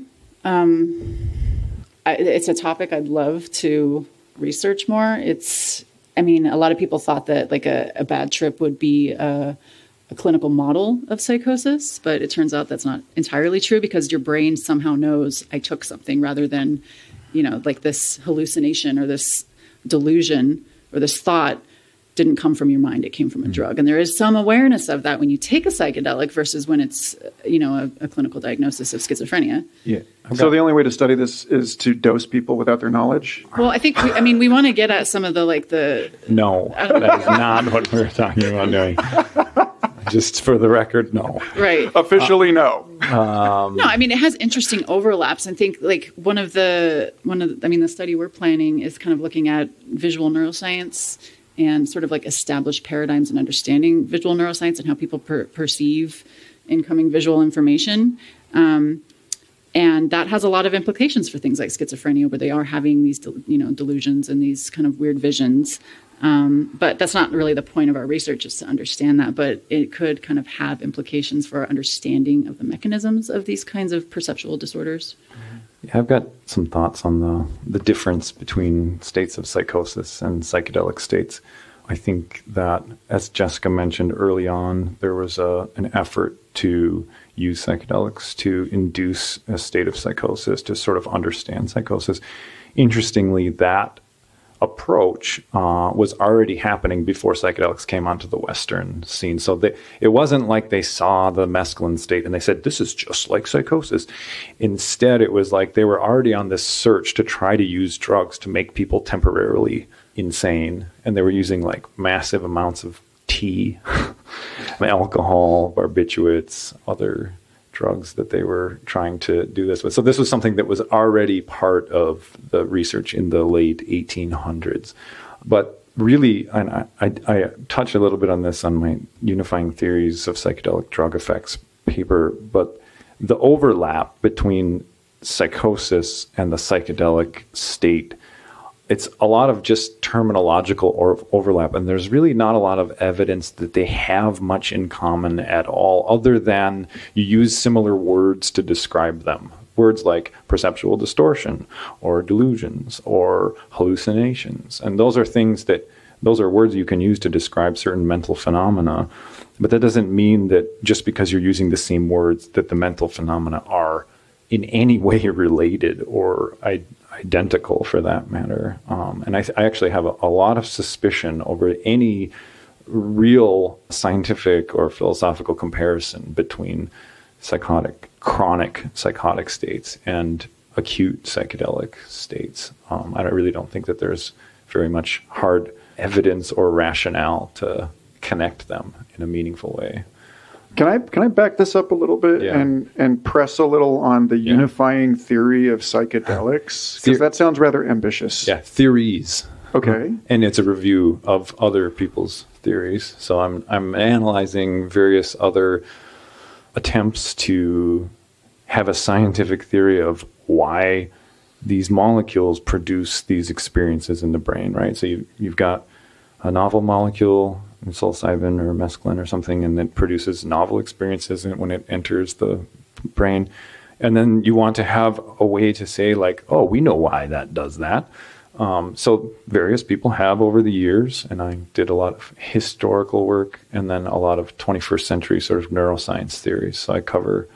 It's a topic I'd love to research more. A lot of people thought that like a bad trip would be a clinical model of psychosis, but it turns out that's not entirely true because your brain somehow knows I took something rather than, like this hallucination or this delusion or this thought didn't come from your mind. It came from a drug. And there is some awareness of that when you take a psychedelic versus when it's, a clinical diagnosis of schizophrenia. Yeah. So the only way to study this is to dose people without their knowledge? Well, I think, we want to get at some of the... No, that is not what we're talking about doing. Just for the record, no. Right. Officially, no. No, it has interesting overlaps. I think the study we're planning is kind of looking at visual neuroscience and sort of like established paradigms and understanding visual neuroscience and how people perceive incoming visual information. And that has a lot of implications for things like schizophrenia, where they are having these, delusions and these kind of weird visions. But that's not really the point of our research, is to understand that. But it could kind of have implications for our understanding of the mechanisms of these kinds of perceptual disorders. Yeah, I've got some thoughts on the difference between states of psychosis and psychedelic states. I think that, as Jessica mentioned early on, there was an effort to use psychedelics to induce a state of psychosis, to sort of understand psychosis. Interestingly, that approach was already happening before psychedelics came onto the Western scene. So it wasn't like they saw the mescaline state and they said, this is just like psychosis. Instead, it was like they were already on this search to try to use drugs to make people temporarily insane. And they were using like massive amounts of tea, alcohol, barbiturates, other drugs that they were trying to do this with. So this was something that was already part of the research in the late 1800s. But really, and I touch a little bit on this on my Unifying Theories of Psychedelic Drug Effects paper, but the overlap between psychosis and the psychedelic state, it's a lot of just terminological overlap, and there's really not a lot of evidence that they have much in common at all, other than you use similar words to describe them. Words like perceptual distortion or delusions or hallucinations. And those are words you can use to describe certain mental phenomena, but that doesn't mean that just because you're using the same words that the mental phenomena are in any way related or identical, for that matter. And I actually have a lot of suspicion over any real scientific or philosophical comparison between chronic psychotic states and acute psychedelic states. I really don't think that there's very much hard evidence or rationale to connect them in a meaningful way. Can I back this up a little bit and press a little on the unifying theory of psychedelics? Because that sounds rather ambitious. Yeah, theories. Okay. And it's a review of other people's theories. So I'm analyzing various other attempts to have a scientific theory of why these molecules produce these experiences in the brain, right? So you've got a novel molecule, psilocybin or mescaline or something, and it produces novel experiences when it enters the brain. And then you want to have a way to say, like, oh, we know why that does that. So various people have over the years, and I did a lot of historical work and then a lot of 21st century sort of neuroscience theories. So I cover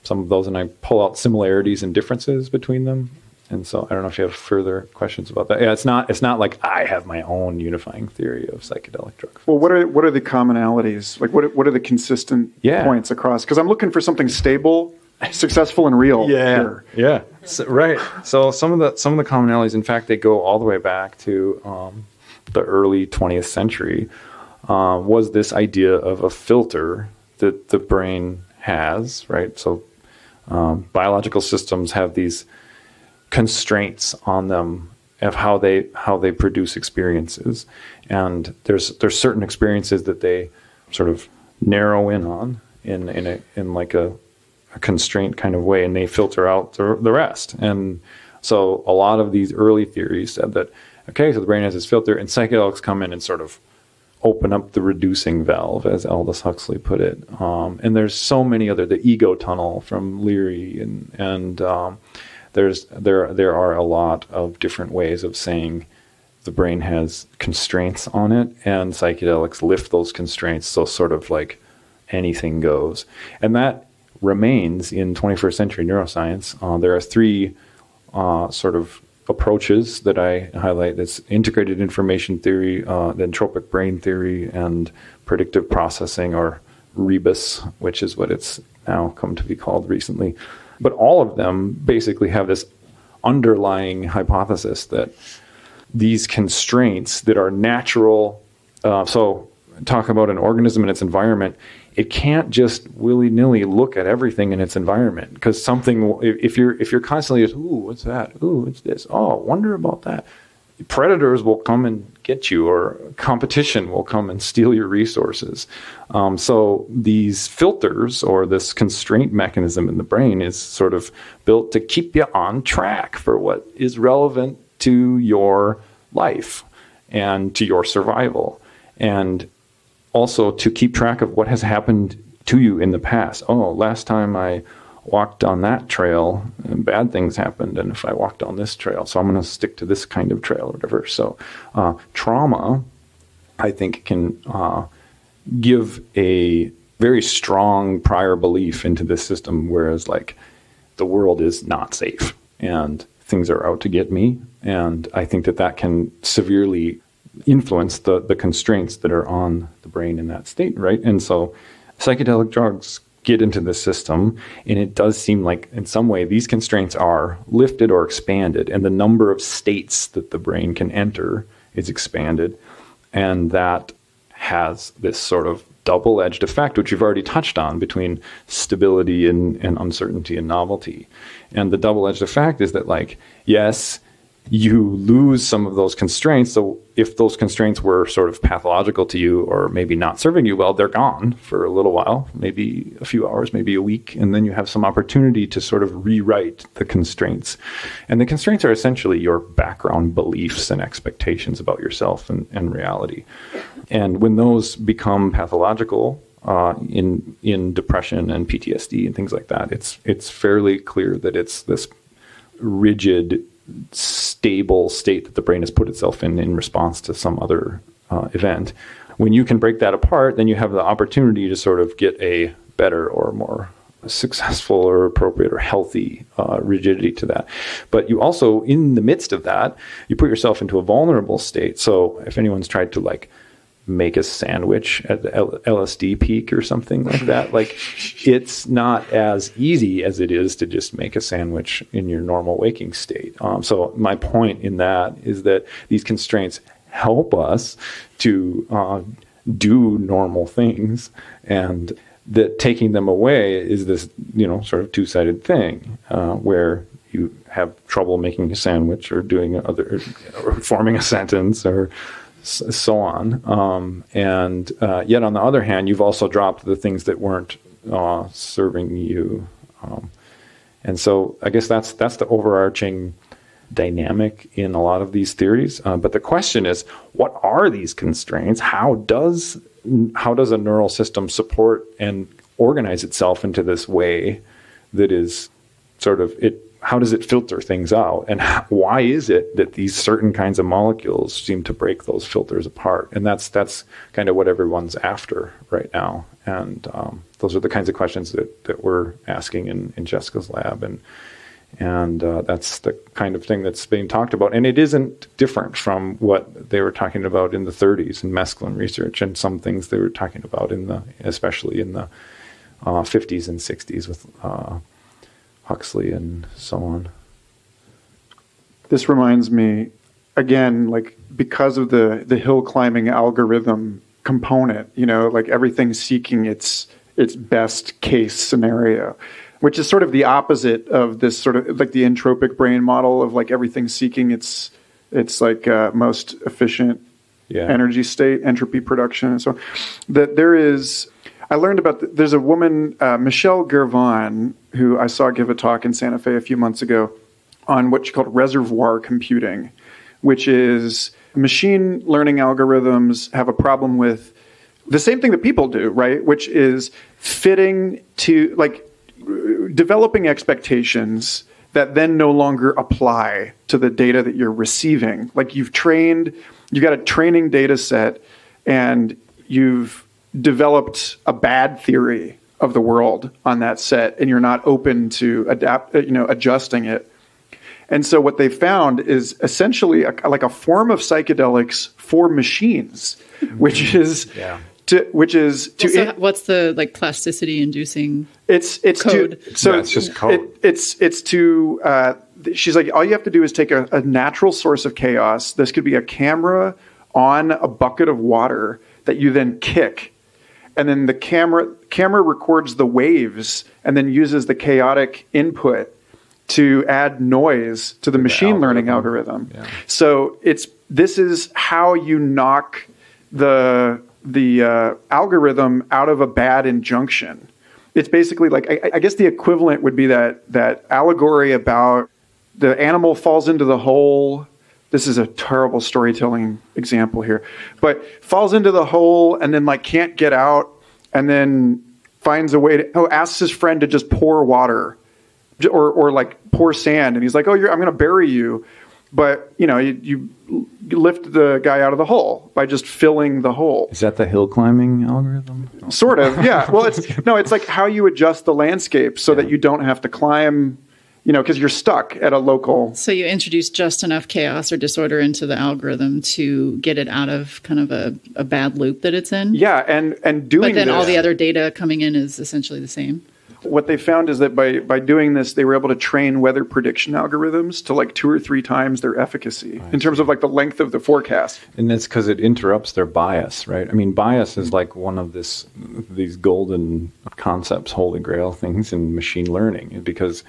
some of those and I pull out similarities and differences between them. And so I don't know if you have further questions about that. Yeah, it's not like I have my own unifying theory of psychedelic drugs. Well, what are the commonalities? Like, what are the consistent points across? Because I'm looking for something stable, successful, and real. Here. Yeah. So, right. So some of the commonalities, in fact, they go all the way back to the early 20th century. Was this idea of a filter that the brain has, right? So biological systems have these constraints on them of how they produce experiences. And there's certain experiences that they sort of narrow in on in like a constraint kind of way, and they filter out the rest. And so a lot of these early theories said that, okay, so the brain has this filter, and psychedelics come in and sort of open up the reducing valve, as Aldous Huxley put it. And there's so many other, the ego tunnel from Leary, and there are a lot of different ways of saying the brain has constraints on it, and psychedelics lift those constraints, so sort of like anything goes. And that remains in 21st century neuroscience. There are three sort of approaches that I highlight. It's integrated information theory, the entropic brain theory, and predictive processing, or rebus, which is what it's now come to be called recently. But all of them basically have this underlying hypothesis that these constraints that are natural, so talk about an organism and its environment, it can't just willy-nilly look at everything in its environment, because something, if you're constantly just, ooh, what's that? Ooh, what's this? Oh, wonder about that. Predators will come and get you, or competition will come and steal your resources. So these filters, or this constraint mechanism in the brain, is sort of built to keep you on track for what is relevant to your life and to your survival, and also to keep track of what has happened to you in the past. Oh, last time I walked on that trail, and bad things happened, and if I walked on this trail, so I'm going to stick to this kind of trail or whatever. So trauma, I think, can give a very strong prior belief into this system, whereas like the world is not safe and things are out to get me. And I think that can severely influence the constraints that are on the brain in that state, right? And so psychedelic drugs get into the system, and it does seem like in some way these constraints are lifted or expanded, and the number of states that the brain can enter is expanded. And that has this sort of double-edged effect, which you've already touched on, between stability and uncertainty and novelty. And the double-edged effect is that, like, yes, you lose some of those constraints. So if those constraints were sort of pathological to you, or maybe not serving you well, they're gone for a little while, maybe a few hours, maybe a week, and then you have some opportunity to sort of rewrite the constraints. And the constraints are essentially your background beliefs and expectations about yourself and reality. And when those become pathological, in depression and PTSD and things like that, it's fairly clear that it's this rigid, stable state that the brain has put itself in response to some other event. When you can break that apart, then you have the opportunity to sort of get a better or more successful or appropriate or healthy rigidity to that. But you also, in the midst of that, you put yourself into a vulnerable state. So if anyone's tried to like make a sandwich at the LSD peak or something like that, like it's not as easy as it is to just make a sandwich in your normal waking state. So my point in that is that these constraints help us to do normal things, and that taking them away is this, sort of two-sided thing, where you have trouble making a sandwich or doing or forming a sentence or so on. And yet on the other hand, you've also dropped the things that weren't serving you. And so I guess that's the overarching dynamic in a lot of these theories. But the question is, what are these constraints? How does a neural system support and organize itself into this way that is sort of it? How does it filter things out? And why is it that these certain kinds of molecules seem to break those filters apart? And that's kind of what everyone's after right now. And those are the kinds of questions that we're asking in Jessica's lab. And that's the kind of thing that's being talked about. And it isn't different from what they were talking about in the 30s in mescaline research, and some things they were talking about especially in the 50s and 60s with Huxley and so on. This reminds me, again, like because of the hill climbing algorithm component, like everything's seeking its best case scenario, which is sort of the opposite of this sort of like the entropic brain model of like everything seeking its It's like most efficient energy state, entropy production, and so on. That there is, I learned about, there's a woman, Michelle Gervon, who I saw give a talk in Santa Fe a few months ago on what she called reservoir computing, which is machine learning algorithms have a problem with the same thing that people do, right? Which is fitting to, like, developing expectations that then no longer apply to the data that you're receiving. Like you got a training data set and you've developed a bad theory of the world on that set and you're not open to adjusting it. And so what they found is essentially like a form of psychedelics for machines, which is what's the like plasticity inducing it's code? It's just code. It's to she's like, all you have to do is take a natural source of chaos. This could be a camera on a bucket of water that you then kick. And then the camera records the waves and then uses the chaotic input to add noise to the machine learning algorithm. Yeah. So this is how you knock the algorithm out of a bad injunction. It's basically like, I guess the equivalent would be that allegory about the animal falls into the hole. This is a terrible storytelling example here, but falls into the hole and then like can't get out and then finds a way to, asks his friend to just pour water or like pour sand. And he's like, I'm going to bury you. But, you lift the guy out of the hole by just filling the hole. Is that the hill climbing algorithm? Sort of, yeah. Well, it's like how you adjust the landscape so that you don't have to climb, because you're stuck at a local. So you introduce just enough chaos or disorder into the algorithm to get it out of kind of a bad loop that it's in. Yeah, and doing But then all the other data coming in is essentially the same. What they found is that by doing this, they were able to train weather prediction algorithms to like 2 or 3 times their efficacy in terms of like the length of the forecast. And that's because it interrupts their bias, right? I mean, bias is like one of these golden concepts, holy grail things in machine learning, because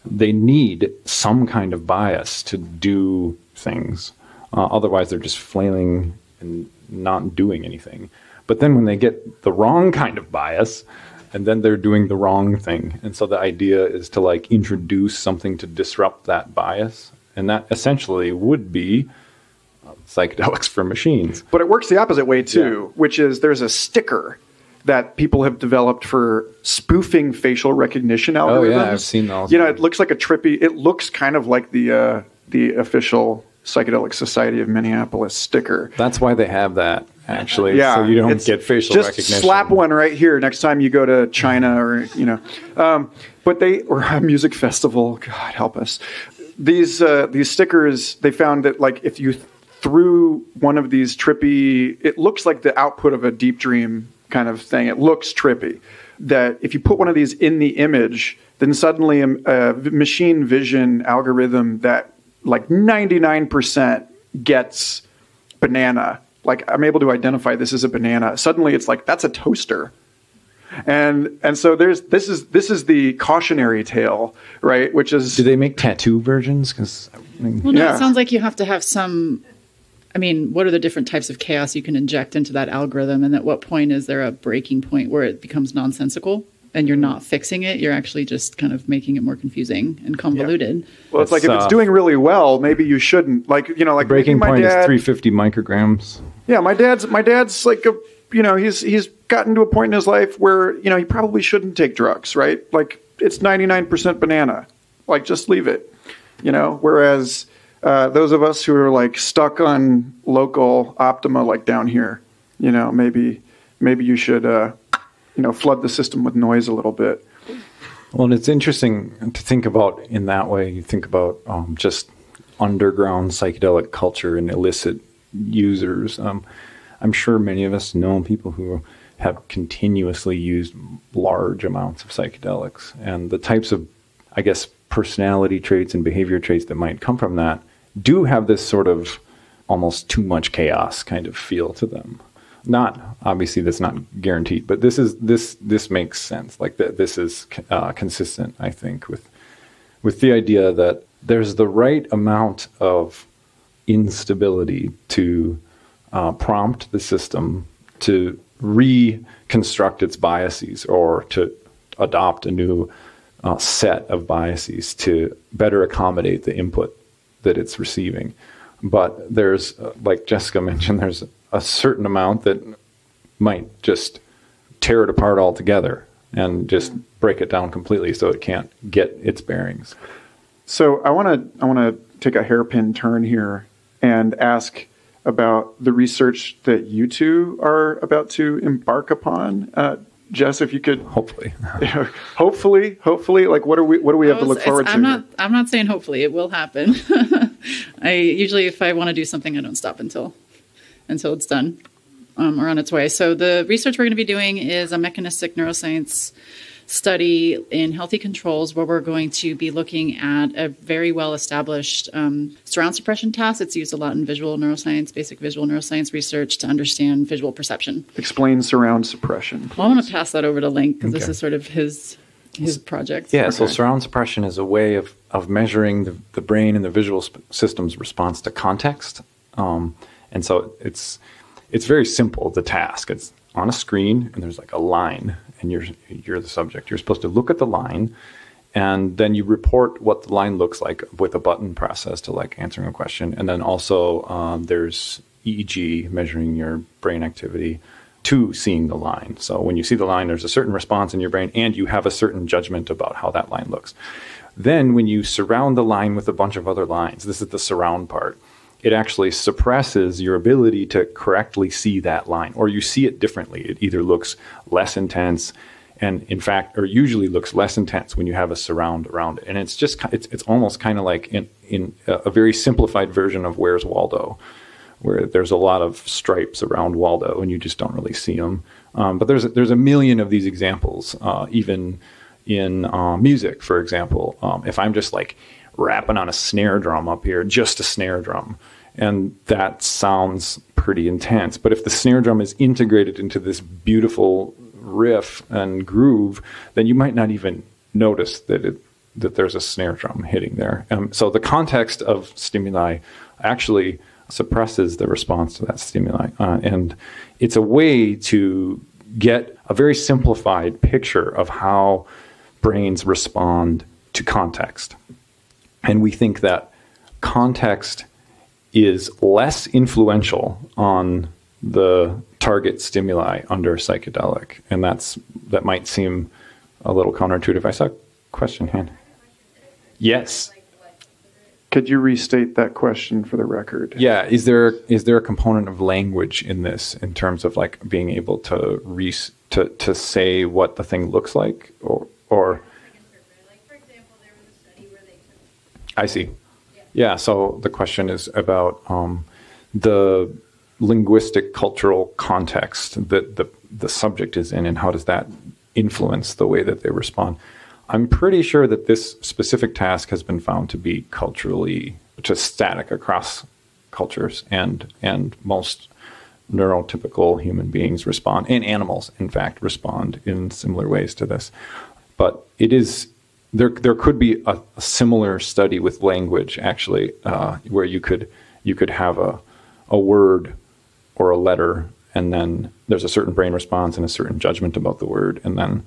they need some kind of bias to do things. Otherwise, they're just flailing and not doing anything. But then when they get the wrong kind of bias, and then they're doing the wrong thing. And so the idea is to like introduce something to disrupt that bias. And that essentially would be psychedelics for machines. But it works the opposite way too, which is there's a sticker that people have developed for spoofing facial recognition algorithms. Oh yeah, I've seen those. It looks like it looks kind of like the official Psychedelic Society of Minneapolis sticker. That's why they have that. Actually, so you don't get facial recognition. Just slap one right here next time you go to China or or a music festival. God help us. These stickers, they found that like if you threw one of these trippy, it looks like the output of a deep dream kind of thing. It looks trippy. That if you put one of these in the image, then suddenly a machine vision algorithm that like 99% gets banana. Like I'm able to identify this as a banana. Suddenly it's like, that's a toaster. And so this is the cautionary tale, right? Which is, do they make tattoo versions? It sounds like you have to have some, what are the different types of chaos you can inject into that algorithm? And at what point is there a breaking point where it becomes nonsensical? And you're not fixing it, you're actually just kind of making it more confusing and convoluted. Yeah. Well, it's like if it's doing really well, maybe you shouldn't. Like, like breaking point is 350 micrograms. Yeah, my dad's like he's gotten to a point in his life where, he probably shouldn't take drugs, right? Like it's 99% banana. Like just leave it. Whereas those of us who are like stuck on local Optima like down here, maybe you should flood the system with noise a little bit. Well, and it's interesting to think about in that way. You think about just underground psychedelic culture and illicit users. I'm sure many of us know people who have continuously used large amounts of psychedelics. And the types of, I guess, personality traits and behavior traits that might come from that do have this sort of almost too much chaos kind of feel to them. Not obviously that's not guaranteed, but this makes sense. Like this is consistent, I think, with the idea that there's the right amount of instability to prompt the system to reconstruct its biases or to adopt a new set of biases to better accommodate the input that it's receiving. But there's, like Jessica mentioned, there's a certain amount that might just tear it apart altogether and just break it down completely so it can't get its bearings. So I want to take a hairpin turn here and ask about the research that you two are about to embark upon. Jess, if you could hopefully, like what do we have to look forward to? I'm not saying hopefully, it will happen. I usually, if I want to do something, I don't stop until it's done or on its way. So the research we're going to be doing is a mechanistic neuroscience study in healthy controls, where we're going to be looking at a very well-established surround suppression task. It's used a lot in visual neuroscience, basic visual neuroscience research to understand visual perception. Explain surround suppression, please. Well, I'm going to pass that over to Link because this is sort of his project. Yeah, so surround suppression is a way of measuring the brain and the visual system's response to context. And so it's very simple, the task. It's on a screen, and there's like a line, and you're the subject. You're supposed to look at the line, and then you report what the line looks like with a button process to like answering a question. And then also there's EEG, measuring your brain activity, to seeing the line. So when you see the line, there's a certain response in your brain, and you have a certain judgment about how that line looks. Then when you surround the line with a bunch of other lines, this is the surround part, it actually suppresses your ability to correctly see that line, or you see it differently. It either looks less intense, and in fact, or usually looks less intense when you have a surround around it. And it's just, it's almost kind of like in a very simplified version of Where's Waldo, where there's a lot of stripes around Waldo and you just don't really see them. But there's a million of these examples, even in music, for example. If I'm just like rapping on a snare drum up here, just a snare drum, and that sounds pretty intense. But if the snare drum is integrated into this beautiful riff and groove, then you might not even notice that there's a snare drum hitting there. So the context of stimuli actually suppresses the response to that stimuli. And it's a way to get a very simplified picture of how brains respond to context. And we think that context is less influential on the target stimuli under psychedelic. And that might seem a little counterintuitive. I saw a question hand. Yes. Could you restate that question for the record? Yeah. Is there a component of language in this, in terms of like being able to say what the thing looks like, or like, for example, there was a study where they took. I see. Yeah, so the question is about the linguistic cultural context that the subject is in, and how does that influence the way that they respond. I'm pretty sure that this specific task has been found to be culturally just static across cultures, and most neurotypical human beings respond, and animals, in fact, respond in similar ways to this. But it is... There could be a similar study with language, actually, where you could have a word or a letter, and then there's a certain brain response and a certain judgment about the word, and then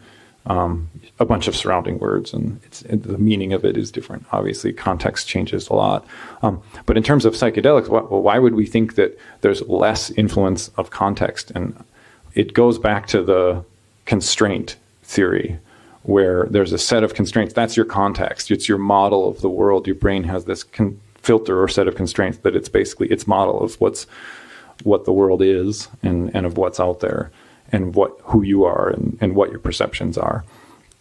a bunch of surrounding words, and the meaning of it is different. Obviously, context changes a lot. But in terms of psychedelics, why would we think that there's less influence of context? And it goes back to the constraint theory, where there's a set of constraints. That's your context. It's your model of the world. Your brain has this filter or set of constraints that it's basically its model of what the world is, and of what's out there, and who you are, and what your perceptions are.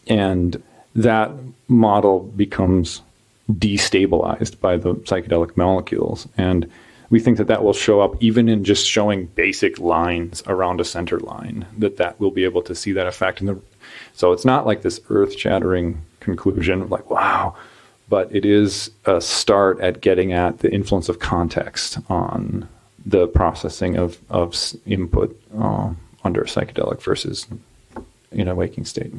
And that model becomes destabilized by the psychedelic molecules. And we think that will show up even in just showing basic lines around a center line, that we'll be able to see that effect. So it's not like this earth-shattering conclusion of like, wow, but it is a start at getting at the influence of context on the processing of input under a psychedelic versus in a waking state.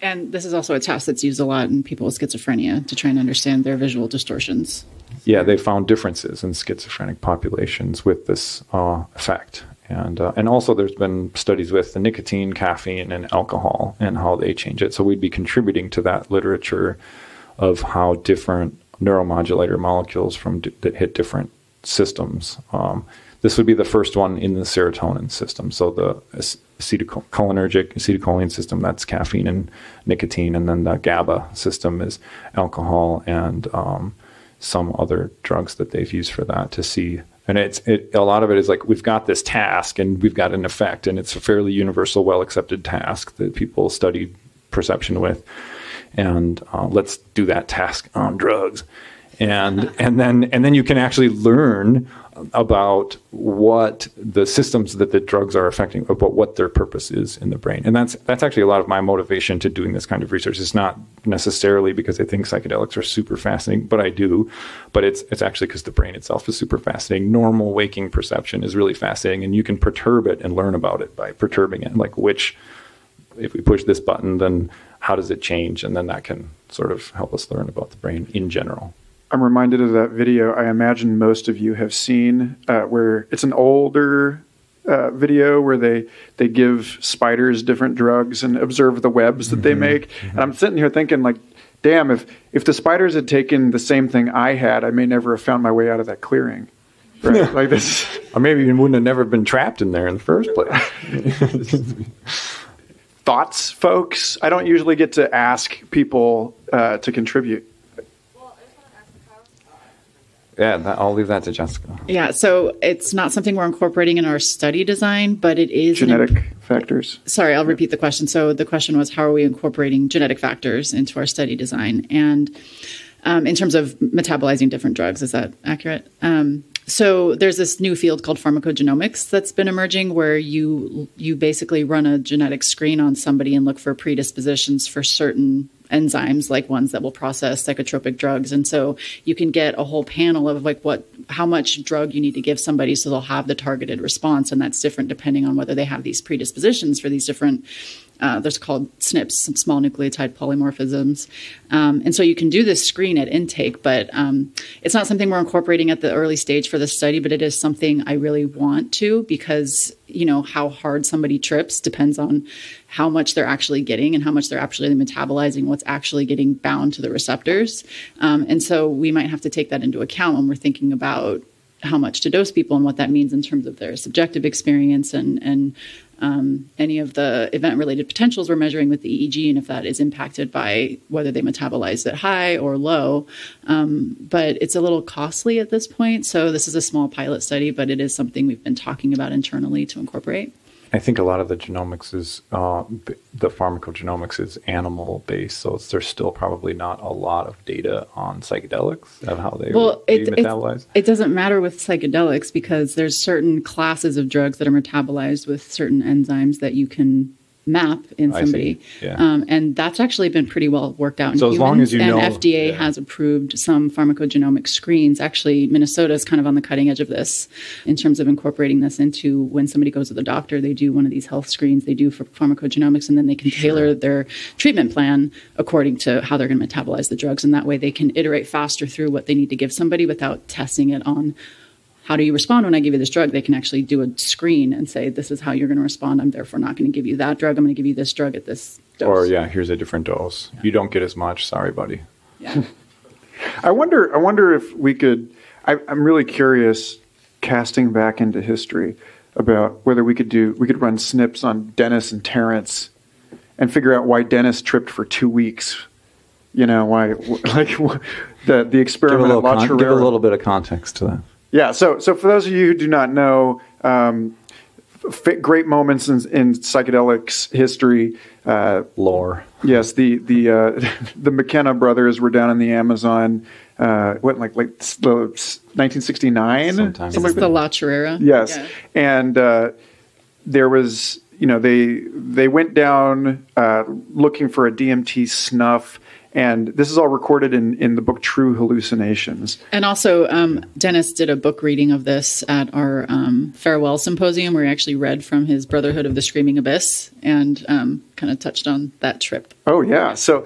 And this is also a test that's used a lot in people with schizophrenia to try and understand their visual distortions. Yeah, they found differences in schizophrenic populations with this effect. And also there's been studies with the nicotine, caffeine, and alcohol and how they change it. So we'd be contributing to that literature of how different neuromodulator molecules that hit different systems. This would be the first one in the serotonin system. So the cholinergic acetylcholine system, that's caffeine and nicotine. And then the GABA system is alcohol and some other drugs that they've used for that to see. And a lot of it is like, we've got this task and we've got an effect, and it's a fairly universal, well-accepted task that people study perception with. And let's do that task on drugs. And then you can actually learn about what the systems that the drugs are affecting, about what their purpose is in the brain. And that's actually a lot of my motivation to doing this kind of research. It's not necessarily because I think psychedelics are super fascinating, but I do. But it's actually because the brain itself is super fascinating. Normal waking perception is really fascinating, and you can perturb it and learn about it by perturbing it. Like if we push this button, then how does it change? And then that can sort of help us learn about the brain in general. I'm reminded of that video I imagine most of you have seen, where it's an older video where they give spiders different drugs and observe the webs that they make. And I'm sitting here thinking, like, damn, if the spiders had taken the same thing I had, I may never have found my way out of that clearing. Right? Like this. Or maybe you wouldn't have never been trapped in there in the first place. Thoughts, folks? I don't usually get to ask people to contribute. Yeah, I'll leave that to Jessica. Yeah, so it's not something we're incorporating in our study design, but it is genetic factors. Sorry, I'll repeat the question. So the question was, how are we incorporating genetic factors into our study design? And in terms of metabolizing different drugs, is that accurate? So there's this new field called pharmacogenomics that's been emerging, where you basically run a genetic screen on somebody and look for predispositions for certain enzymes, like ones that will process psychotropic drugs. And so you can get a whole panel of like how much drug you need to give somebody so they'll have the targeted response. And that's different depending on whether they have these predispositions for these different there's called SNPs, some small nucleotide polymorphisms. And so you can do this screen at intake, but it's not something we're incorporating at the early stage for this study, but it is something I really want to, because, how hard somebody trips depends on how much they're actually getting and how much they're actually metabolizing, what's actually getting bound to the receptors. And so we might have to take that into account when we're thinking about how much to dose people and what that means in terms of their subjective experience and any of the event-related potentials we're measuring with the EEG, and if that is impacted by whether they metabolize it high or low. But it's a little costly at this point. So this is a small pilot study, but it is something we've been talking about internally to incorporate. I think a lot of the genomics is, the pharmacogenomics is animal-based, so there's still probably not a lot of data on psychedelics of how they be metabolized. It doesn't matter with psychedelics, because there's certain classes of drugs that are metabolized with certain enzymes that you can map in somebody. Yeah. And that's actually been pretty well worked out in so humans. As long as you and know, FDA has approved some pharmacogenomic screens. Actually, Minnesota is kind of on the cutting edge of this in terms of incorporating this into when somebody goes to the doctor, they do one of these health screens they do for pharmacogenomics, and then they can tailor their treatment plan according to how they're going to metabolize the drugs. And that way they can iterate faster through what they need to give somebody without testing it on how do you respond when I give you this drug? They can actually do a screen and say, this is how you're going to respond. I'm therefore not going to give you that drug. I'm going to give you this drug at this dose. Or, here's a different dose. Yeah. You don't get as much. Sorry, buddy. Yeah. I wonder if we could, I'm really curious, casting back into history, about whether we could run SNPs on Dennis and Terrence and figure out why Dennis tripped for 2 weeks. Why, the experiment at La Chorrera. Give a little bit of context to that. Yeah, so for those of you who do not know, great moments in psychedelics history. Lore. Yes, the McKenna brothers were down in the Amazon. Like 1969? Sometimes. Is this the La Chorrera? Yes, yeah. And there was, they went down looking for a DMT snuff, And this is all recorded in the book True Hallucinations. And also, Dennis did a book reading of this at our farewell symposium, where he actually read from his Brotherhood of the Screaming Abyss and kind of touched on that trip. Oh, yeah. So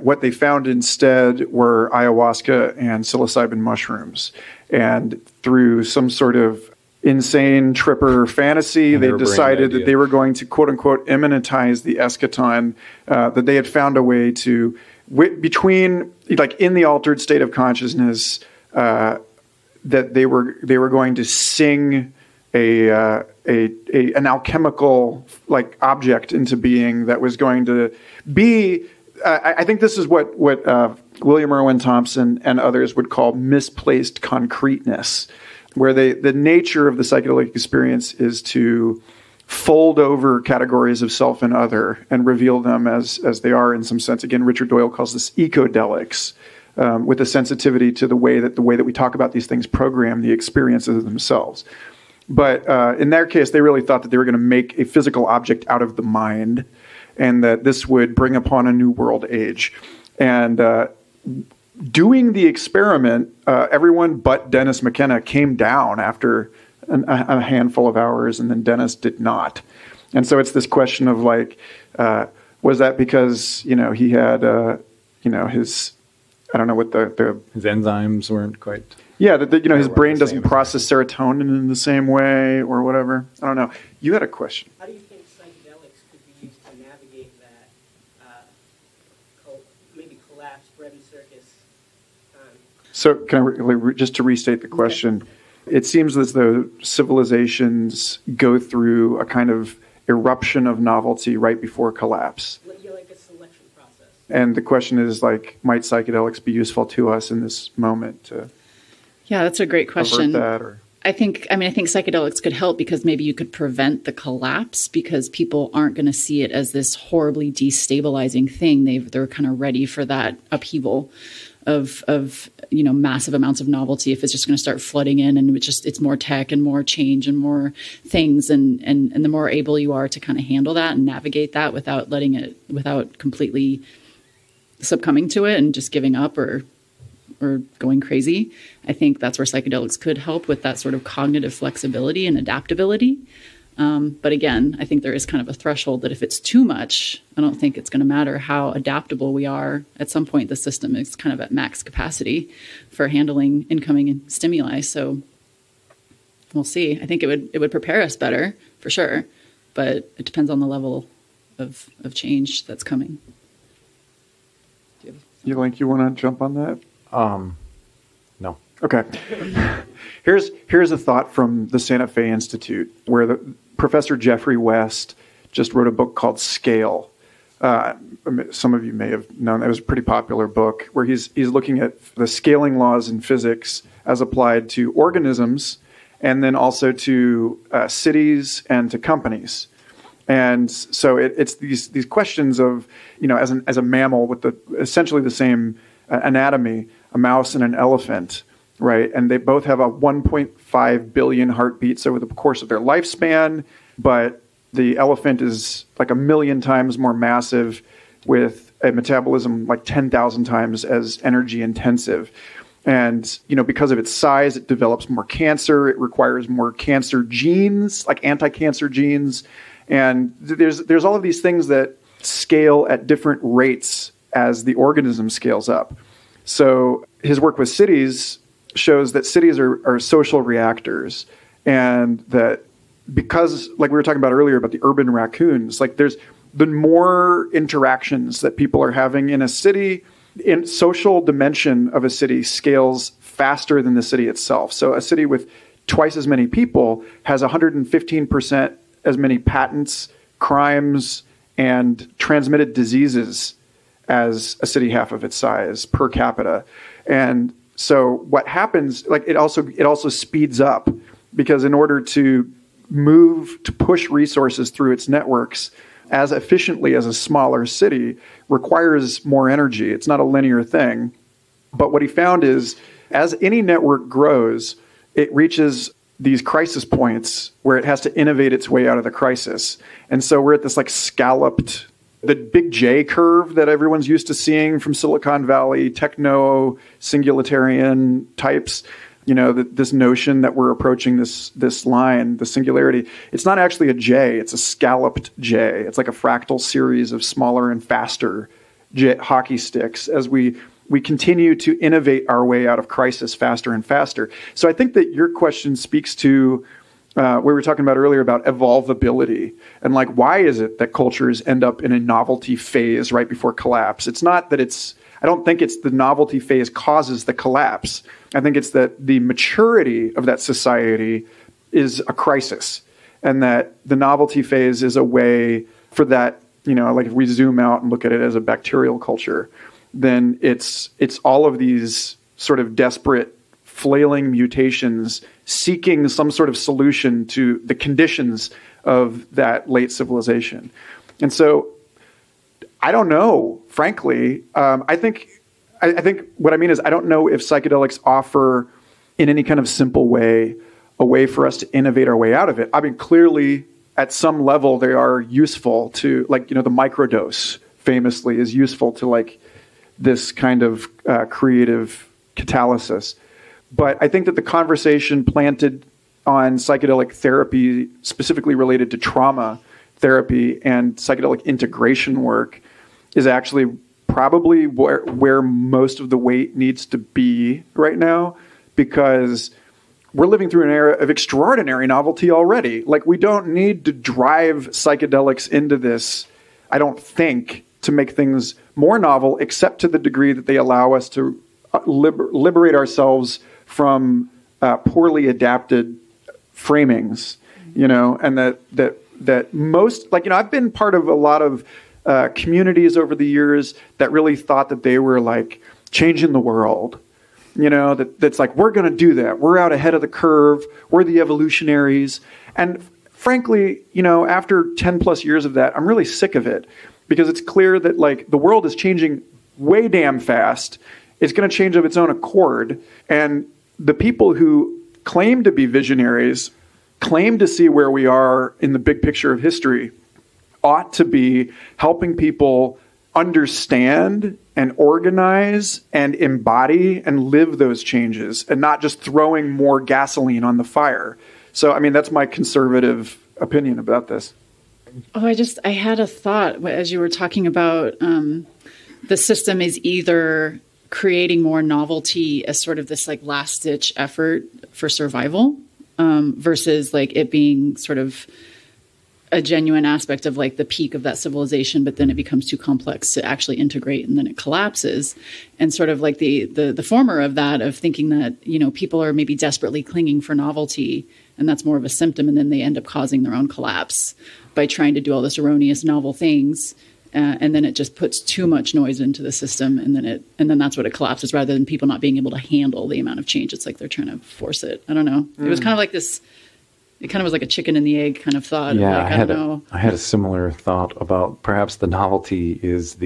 what they found instead were ayahuasca and psilocybin mushrooms. And through some sort of insane tripper fantasy, they decided that they were going to, quote unquote, immanentize the eschaton, that they had found a way to, between, like in the altered state of consciousness, that they were going to sing an alchemical like object into being that was going to be, I think this is what William Irwin Thompson and others would call misplaced concreteness, where the nature of the psychedelic experience is to fold over categories of self and other and reveal them as they are in some sense. Again, Richard Doyle calls this ecodelics, with a sensitivity to the way that we talk about these things program the experiences themselves. But in their case, they really thought that they were going to make a physical object out of the mind, and that this would bring upon a new world age. And doing the experiment, everyone but Dennis McKenna came down after a handful of hours, and then Dennis did not. And so it's this question of like, was that because he had his, I don't know what his enzymes weren't quite. Yeah, his brain doesn't process serotonin in the same way or whatever. I don't know. You had a question. How do you think psychedelics could be used to navigate that maybe collapsed Brevi circus? So can I just to restate the question, it seems as though civilizations go through a kind of eruption of novelty right before collapse. Like a selection process. And the question is, like, might psychedelics be useful to us in this moment to Yeah, that's a great question. avert that? Or? I think psychedelics could help because maybe you could prevent the collapse because people aren't going to see it as this horribly destabilizing thing. They're kind of ready for that upheaval of massive amounts of novelty if it's just going to start flooding in, and it's more tech and more change and more things, and the more able you are to kind of handle that and navigate that without completely succumbing to it and just giving up or going crazy. I think that's where psychedelics could help with that sort of cognitive flexibility and adaptability. But again, I think there is kind of a threshold that if it's too much, I don't think it's going to matter how adaptable we are. At some point, the system is kind of at max capacity for handling incoming stimuli. So we'll see. I think it would prepare us better for sure, but it depends on the level of change that's coming. You want to jump on that? No. Okay. Here's a thought from the Santa Fe Institute, where Professor Jeffrey West just wrote a book called Scale. Some of you may have known. It was a pretty popular book where he's looking at the scaling laws in physics as applied to organisms, and then also to cities and to companies. And so it's these questions of, as a mammal with essentially the same anatomy, a mouse and an elephant, right? And they both have a 1.5 billion heartbeats over the course of their lifespan, but the elephant is like 1 million times more massive with a metabolism like 10,000 times as energy intensive. And, because of its size, it develops more cancer. It requires more cancer genes, like anti-cancer genes. And there's all of these things that scale at different rates as the organism scales up. So his work with cities shows that cities are social reactors, and that because, like we were talking about earlier about the urban raccoons, like there's the more interactions that people are having in a city, in social dimension of a city scales faster than the city itself. So a city with twice as many people has 115% as many patents, crimes, and transmitted diseases as a city half of its size per capita. And so what happens, like it also speeds up, because in order to push resources through its networks as efficiently as a smaller city requires more energy. It's not a linear thing. But what he found is, as any network grows, it reaches these crisis points where it has to innovate its way out of the crisis. And so we're at this like scalloped the big J curve that everyone's used to seeing from Silicon Valley, techno singularitarian types, this notion that we're approaching this line, the singularity, it's not actually a J, it's a scalloped J. It's like a fractal series of smaller and faster hockey sticks as we continue to innovate our way out of crisis faster and faster. So I think that your question speaks to we were talking about earlier about evolvability and like, why is it that cultures end up in a novelty phase right before collapse? It's not that I don't think it's the novelty phase causes the collapse. I think it's that the maturity of that society is a crisis, and that the novelty phase is a way for that, like if we zoom out and look at it as a bacterial culture, then it's all of these sort of desperate flailing mutations seeking some sort of solution to the conditions of that late civilization. And so I don't know, frankly. I think what I mean is I don't know if psychedelics offer in any kind of simple way a way for us to innovate our way out of it. I mean, clearly at some level they are useful to, like, the microdose famously is useful to like this kind of creative catalysis. But I think that the conversation planted on psychedelic therapy, specifically related to trauma therapy and psychedelic integration work, is actually probably where most of the weight needs to be right now, because we're living through an era of extraordinary novelty already. Like, we don't need to drive psychedelics into this, I don't think, to make things more novel, except to the degree that they allow us to liberate ourselves from poorly adapted framings, and that most, like, I've been part of a lot of communities over the years that really thought that they were like changing the world, that's like, we're going to do that. We're out ahead of the curve. We're the evolutionaries. And frankly, after 10 plus years of that, I'm really sick of it, because it's clear that like the world is changing way damn fast. It's going to change of its own accord. And the people who claim to be visionaries, claim to see where we are in the big picture of history, ought to be helping people understand and organize and embody and live those changes, and not just throwing more gasoline on the fire. So, I mean, that's my conservative opinion about this. Oh, I had a thought as you were talking about the system is either creating more novelty as sort of this like last ditch effort for survival, versus like it being sort of a genuine aspect of like the peak of that civilization, but then it becomes too complex to actually integrate and then it collapses. And sort of like the former of that, of thinking that, people are maybe desperately clinging for novelty, and that's more of a symptom. And then they end up causing their own collapse by trying to do all this erroneous novel things. And then it just puts too much noise into the system, and then that's what it collapses, rather than people not being able to handle the amount of change. It's like they're trying to force it. I don't know. It was kind of like this. It kind of was like a chicken and the egg kind of thought. Yeah, like, I had a similar thought about perhaps the novelty is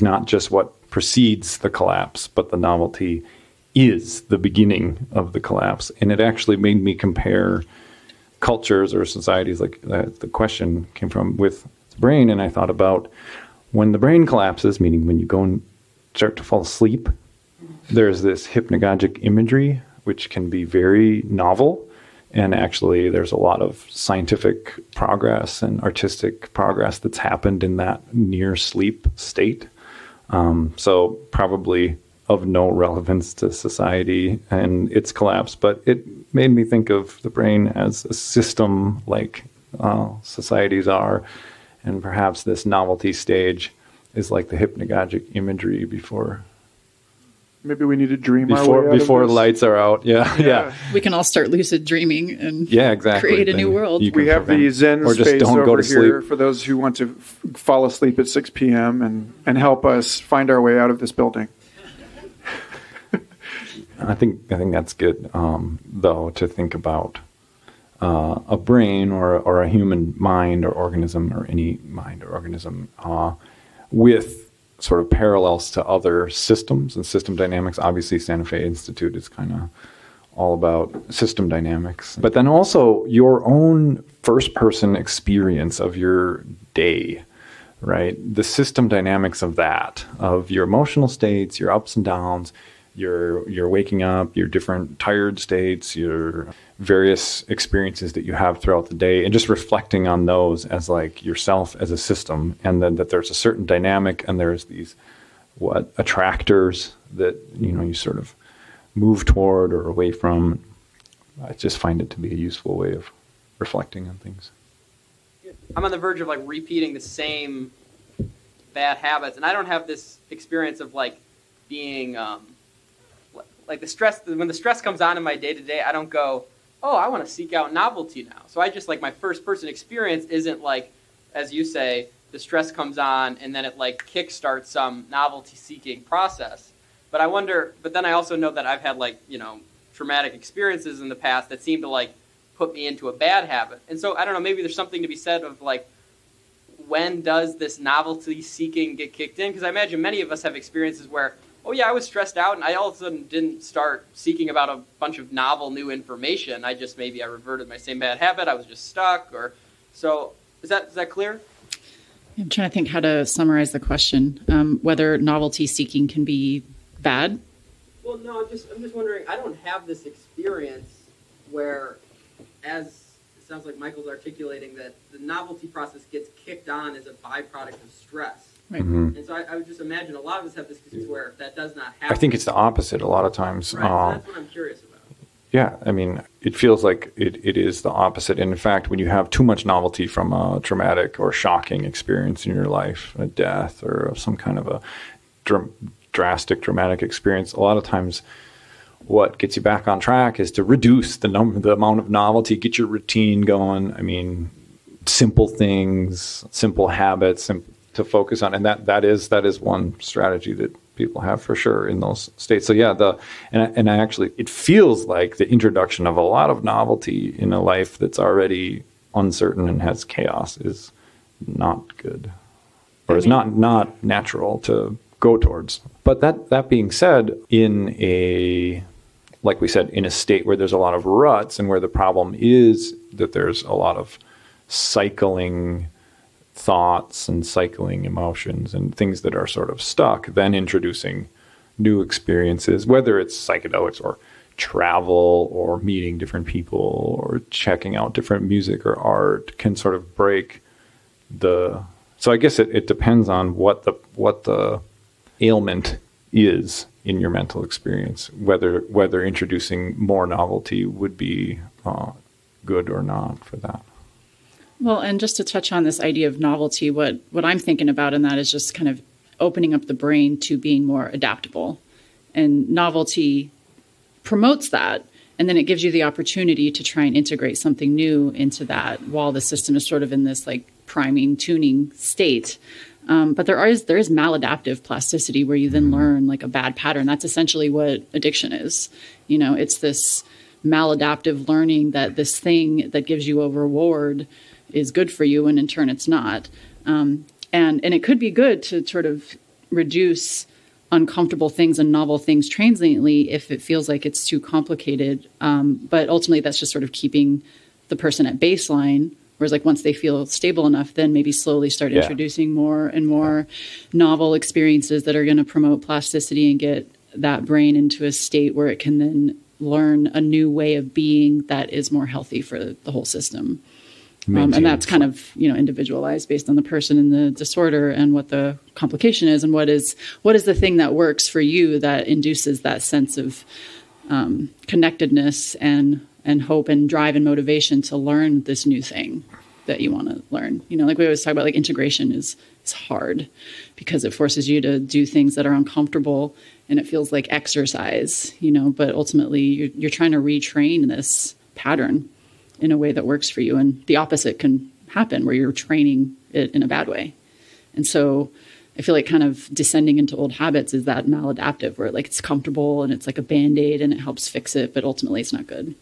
not just what precedes the collapse, but the novelty is the beginning of the collapse. And it actually made me compare cultures or societies, like the question came from, with the brain. And I thought about when the brain collapses, meaning when you go and start to fall asleep, there's this hypnagogic imagery, which can be very novel. And actually, there's a lot of scientific progress and artistic progress that's happened in that near sleep state. So probably of no relevance to society and its collapse, but it made me think of the brain as a system like societies are. And perhaps this novelty stage is like the hypnagogic imagery before. Maybe we need to dream our way out before of this. Lights are out. Yeah. We can all start lucid dreaming and exactly. create a new world. We have the Zen or just space don't over go to here sleep. for those who want to fall asleep at 6 p.m. and help us find our way out of this building. I think that's good, though, to think about a brain or a human mind or organism, or any mind or organism, with sort of parallels to other systems and system dynamics. Obviously, Santa Fe Institute is kind of all about system dynamics. But then also your own first-person experience of your day. right? The system dynamics of that, of your emotional states, your ups and downs, your waking up, your different tired states, your various experiences that you have throughout the day, and just reflecting on those as like yourself as a system, and then that there's a certain dynamic, and there's these attractors that you sort of move toward or away from. I just find it to be a useful way of reflecting on things. I'm on the verge of like repeating the same bad habits, and I don't have this experience of like being like the stress. When the stress comes on in my day to day, I don't go, oh, I want to seek out novelty now. So I just like my first person experience isn't like, as you say, the stress comes on and then it like kickstarts some novelty seeking process. But I wonder. But then I also know that I've had like traumatic experiences in the past that seem to like put me into a bad habit. And so I don't know. Maybe there's something to be said of like, when does this novelty seeking get kicked in? Because I imagine many of us have experiences where, oh yeah, I was stressed out and I all of a sudden didn't start seeking about a bunch of novel new information. I reverted my same bad habit. I was just stuck. Or so is that clear? I'm trying to think how to summarize the question. Whether novelty seeking can be bad. Well, no, I'm just wondering. I don't have this experience where, as it sounds like Michael's articulating, that the novelty process gets kicked on as a byproduct of stress. Right. Mm-hmm. And so I would just imagine a lot of us have this experience where that does not happen. I think it's the opposite a lot of times. Right, so that's what I'm curious about. Yeah, I mean, it feels like it is the opposite. And in fact, when you have too much novelty from a traumatic or shocking experience in your life, a death or some kind of a drastic, dramatic experience, a lot of times what gets you back on track is to reduce the amount of novelty, get your routine going. I mean, simple things, simple habits, to focus on, and that is one strategy that people have for sure in those states. So yeah, and I actually, it feels like the introduction of a lot of novelty in a life that's already uncertain and has chaos is not good, or is not natural to go towards. But that being said, like we said, in a state where there's a lot of ruts and where the problem is that there's a lot of cycling thoughts and cycling emotions and things that are sort of stuck, then introducing new experiences, whether it's psychedelics or travel or meeting different people or checking out different music or art, can sort of break so I guess it depends on what the ailment is in your mental experience, whether introducing more novelty would be good or not for that. Well, and just to touch on this idea of novelty, what I'm thinking about in that is just kind of opening up the brain to being more adaptable. And novelty promotes that. And then it gives you the opportunity to try and integrate something new into that while the system is sort of in this like priming, tuning state. But there is maladaptive plasticity where you then learn like a bad pattern. That's essentially what addiction is. It's this maladaptive learning that this thing that gives you a reward is good for you, and in turn it's not. And it could be good to sort of reduce uncomfortable things and novel things transiently if it feels like it's too complicated. But ultimately that's just sort of keeping the person at baseline. Whereas like once they feel stable enough, then maybe slowly start introducing more and more novel experiences that are going to promote plasticity and get that brain into a state where it can then learn a new way of being that is more healthy for the whole system. And that's kind of, individualized based on the person and the disorder and what the complication is and what is the thing that works for you that induces that sense of connectedness and hope and drive and motivation to learn this new thing that you want to learn. Like we always talk about, like integration is hard because it forces you to do things that are uncomfortable and it feels like exercise, but ultimately you're trying to retrain this pattern in a way that works for you. And the opposite can happen where you're training it in a bad way. And so I feel like kind of descending into old habits is that maladaptive where like it's comfortable and it's like a Band-Aid and it helps fix it, but ultimately it's not good.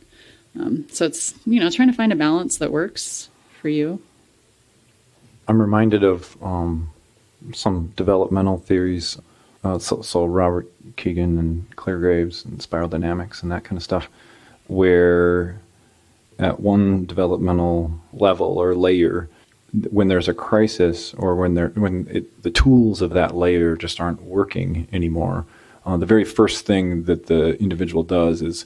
So it's, trying to find a balance that works for you. I'm reminded of some developmental theories. So Robert Keegan and Claire Graves and spiral dynamics and that kind of stuff, where at one developmental level or layer, when there's a crisis or when the tools of that layer just aren't working anymore, the very first thing that the individual does is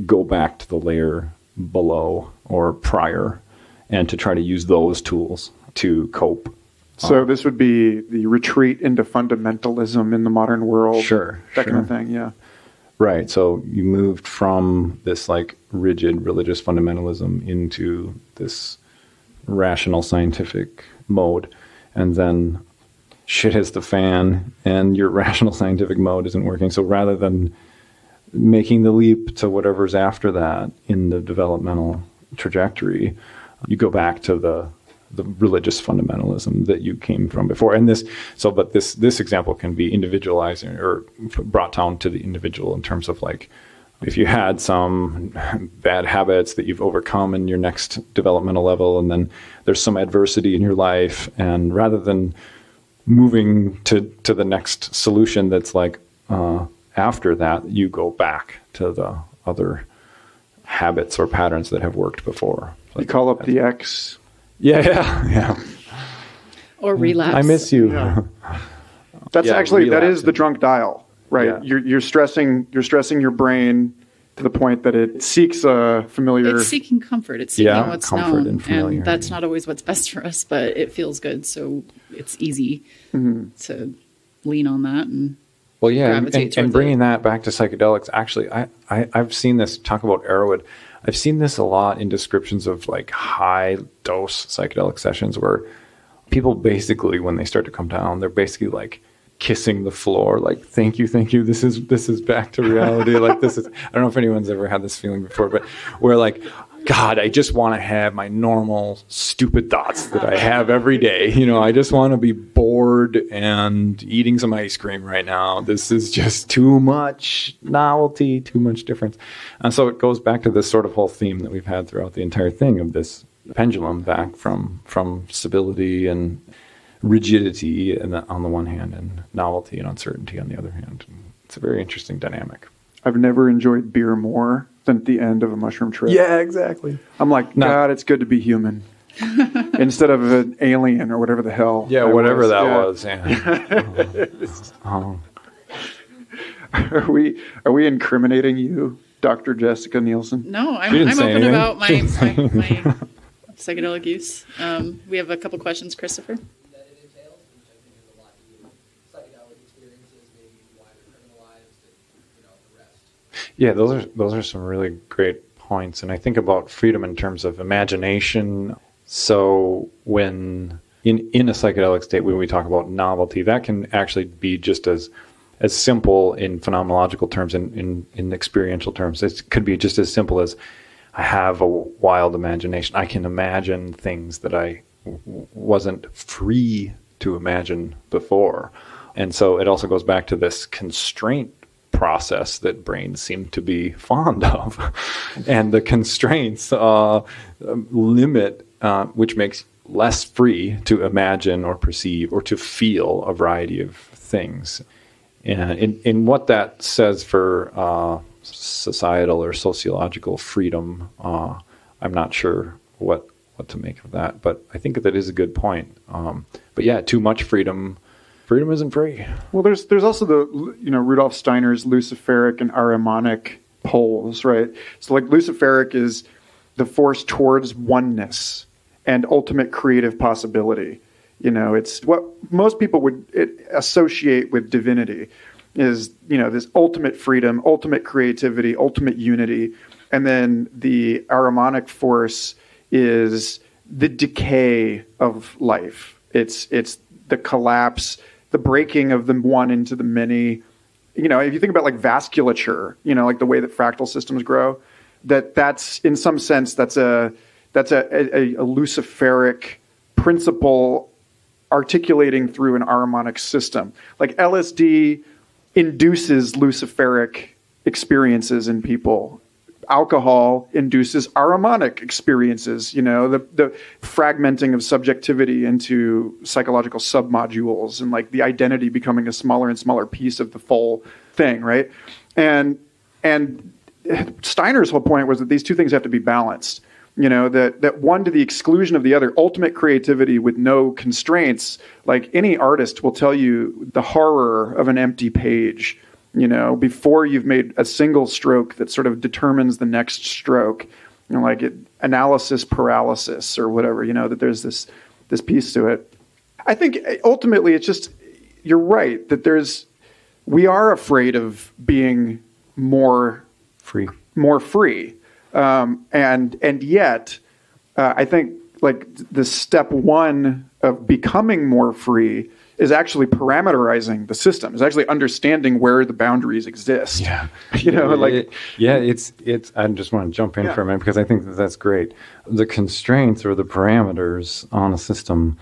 go back to the layer below or prior and to try to use those tools to cope. So this would be the retreat into fundamentalism in the modern world. Sure. That kind of thing, yeah. Right. So you moved from this like rigid religious fundamentalism into this rational scientific mode, and then shit hits the fan and your rational scientific mode isn't working. So rather than making the leap to whatever's after that in the developmental trajectory, you go back to the religious fundamentalism that you came from before. And this example can be individualized or brought down to the individual in terms of like, if you had some bad habits that you've overcome in your next developmental level, and then there's some adversity in your life, and rather than moving to the next solution that's like after that, you go back to the other habits or patterns that have worked before. You call up the ex. Yeah. Or relapse. I miss you. Yeah. That's that is the drunk dial, right? Yeah. You're stressing your brain to the point that it seeks a familiar. It's seeking comfort. It's seeking what's known, and that's not always what's best for us, but it feels good, so it's easy to lean on that and. Well, yeah, and bringing that back to psychedelics. Actually, I've seen this talk about Arrowwood. I've seen this a lot in descriptions of like high dose psychedelic sessions where people basically, when they start to come down, they're basically like kissing the floor, like, thank you. This is back to reality. Like this is, I don't know if anyone's ever had this feeling before, but where like, God, I just want to have my normal stupid thoughts that I have every day. You know, I just want to be bored and eating some ice cream right now. This is just too much novelty, too much difference. And so it goes back to this sort of whole theme that we've had throughout the entire thing of this pendulum back from stability and rigidity on the one hand and novelty and uncertainty on the other hand. It's a very interesting dynamic. I've never enjoyed beer more than at the end of a mushroom trip. Yeah, exactly. I'm like, God, it's good to be human. Instead of an alien or whatever the hell. Yeah, whatever that was. Yeah. Are we incriminating you, Dr. Jessica Nielson? No, I'm open about my psychedelic use. We have a couple questions, Christopher. Yeah, those are some really great points. And I think about freedom in terms of imagination. So when in a psychedelic state, when we talk about novelty, that can actually be just as simple in phenomenological terms, in experiential terms. It could be just as simple as I have a wild imagination. I can imagine things that I wasn't free to imagine before. And so it also goes back to this constraint process that brains seem to be fond of. And the constraints limit, which makes less free to imagine or perceive or to feel a variety of things. And in what that says for societal or sociological freedom, I'm not sure what to make of that. But I think that is a good point. But yeah, too much freedom isn't free. Well, there's also the Rudolf Steiner's luciferic and ahrimanic poles, right? So like luciferic is the force towards oneness and ultimate creative possibility. It's what most people would associate with divinity is, this ultimate freedom, ultimate creativity, ultimate unity. And then the ahrimanic force is the decay of life. It's the collapse, the breaking of the one into the many. If you think about like vasculature, like the way that fractal systems grow, that's in some sense that's a luciferic principle articulating through an ahrimanic system. Like LSD induces luciferic experiences in people. Alcohol induces ahrimanic experiences, the fragmenting of subjectivity into psychological submodules and like the identity becoming a smaller and smaller piece of the full thing, right? And Steiner's whole point was that these two things have to be balanced. that one to the exclusion of the other, ultimate creativity with no constraints. Like any artist will tell you the horror of an empty page, before you've made a single stroke that sort of determines the next stroke, analysis paralysis or whatever, that there's this piece to it. I think ultimately it's just, you're right, that we are afraid of being more free. And yet, I think the step one of becoming more free is actually parameterizing the system, is actually understanding where the boundaries exist. Yeah. It's, I just want to jump in for a minute because I think that's great. The constraints or the parameters on a system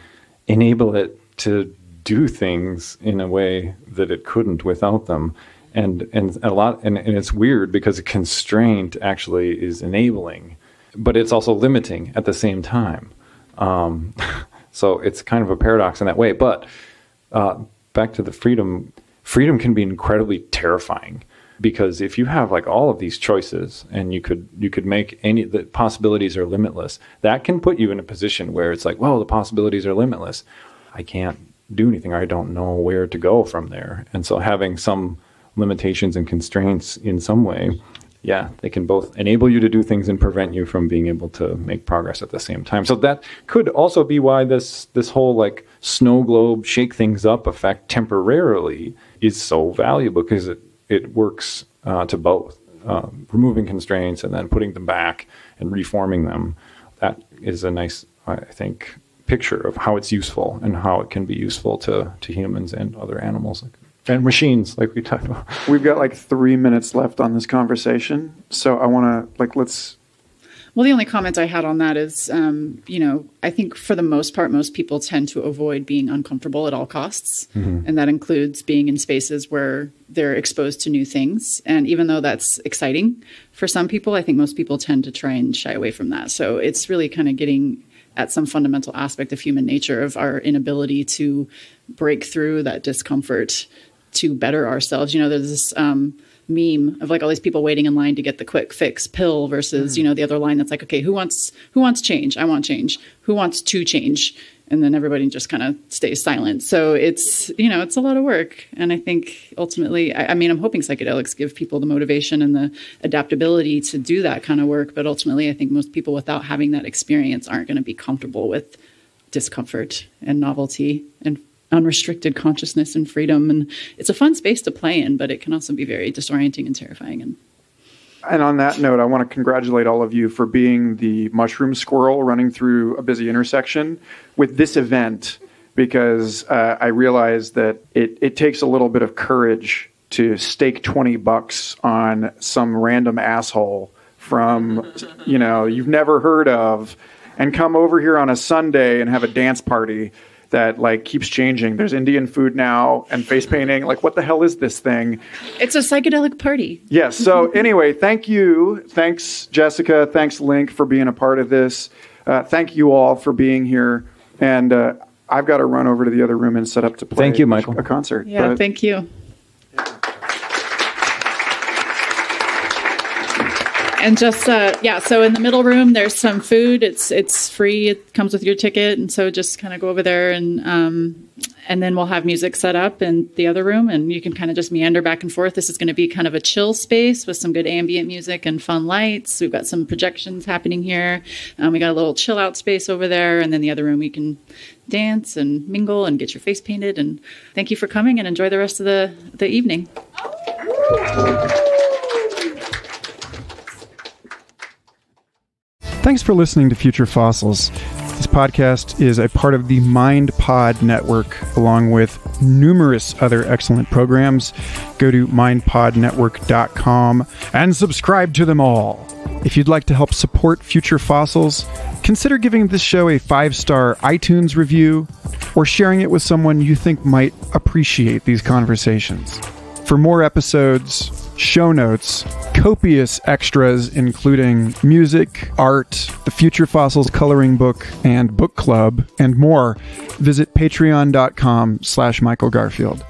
enable it to do things in a way that it couldn't without them. And it's weird because a constraint actually is enabling, but it's also limiting at the same time. So it's kind of a paradox in that way. But back to the freedom can be incredibly terrifying because if you have all of these choices and you could make the possibilities are limitless, that can put you in a position where it's well, the possibilities are limitless. I can't do anything. I don't know where to go from there. And so having some limitations and constraints in some way, they can both enable you to do things and prevent you from being able to make progress at the same time. So that could also be why this whole snow globe shake things up effect temporarily is so valuable, because it works to both removing constraints and then putting them back and reforming them. That is a nice, I think, picture of how it's useful and how it can be useful to humans and other animals. And machines, like we talked about. We've got 3 minutes left on this conversation. So I want to, let's... Well, the only comment I had on that is, I think for the most part, most people tend to avoid being uncomfortable at all costs. Mm-hmm. And that includes being in spaces where they're exposed to new things. And even though that's exciting for some people, I think most people tend to try and shy away from that. So it's really kind of getting at some fundamental aspect of human nature, of our inability to break through that discomfort to better ourselves. There's this meme of all these people waiting in line to get the quick fix pill versus, the other line that's okay, who wants change? I want change. Who wants to change? And then everybody just kind of stays silent. So it's, it's a lot of work. And I think ultimately, I'm hoping psychedelics give people the motivation and the adaptability to do that kind of work. But ultimately, I think most people without having that experience aren't going to be comfortable with discomfort and novelty and unrestricted consciousness and freedom. And it's a fun space to play in, but it can also be very disorienting and terrifying. And on that note, I want to congratulate all of you for being the mushroom squirrel running through a busy intersection with this event, because I realize that it takes a little bit of courage to stake $20 on some random asshole from, you've never heard of, and come over here on a Sunday and have a dance party that keeps changing. There's Indian food now and face painting. What the hell is this thing? It's a psychedelic party. Yes. So anyway, thank you. Thanks, Jessica. Thanks, Link, for being a part of this. Thank you all for being here. And I've got to run over to the other room and set up to play Thank you, Michael. A concert. Yeah, thank you. And just, so in the middle room, there's some food. It's free. It comes with your ticket. And so just kind of go over there and then we'll have music set up in the other room and you can kind of just meander back and forth. This is going to be kind of a chill space with some good ambient music and fun lights. We've got some projections happening here. We got a little chill out space over there. And then the other room, you can dance and mingle and get your face painted. And thank you for coming and enjoy the rest of the evening. Thanks for listening to Future Fossils. This podcast is a part of the MindPod network, along with numerous other excellent programs. Go to mindpodnetwork.com and subscribe to them all. If you'd like to help support Future Fossils, consider giving this show a 5-star iTunes review or sharing it with someone you think might appreciate these conversations. For more episodes, show notes, copious extras including music, art, the Future Fossils coloring book and book club, and more, visit patreon.com/Michael Garfield.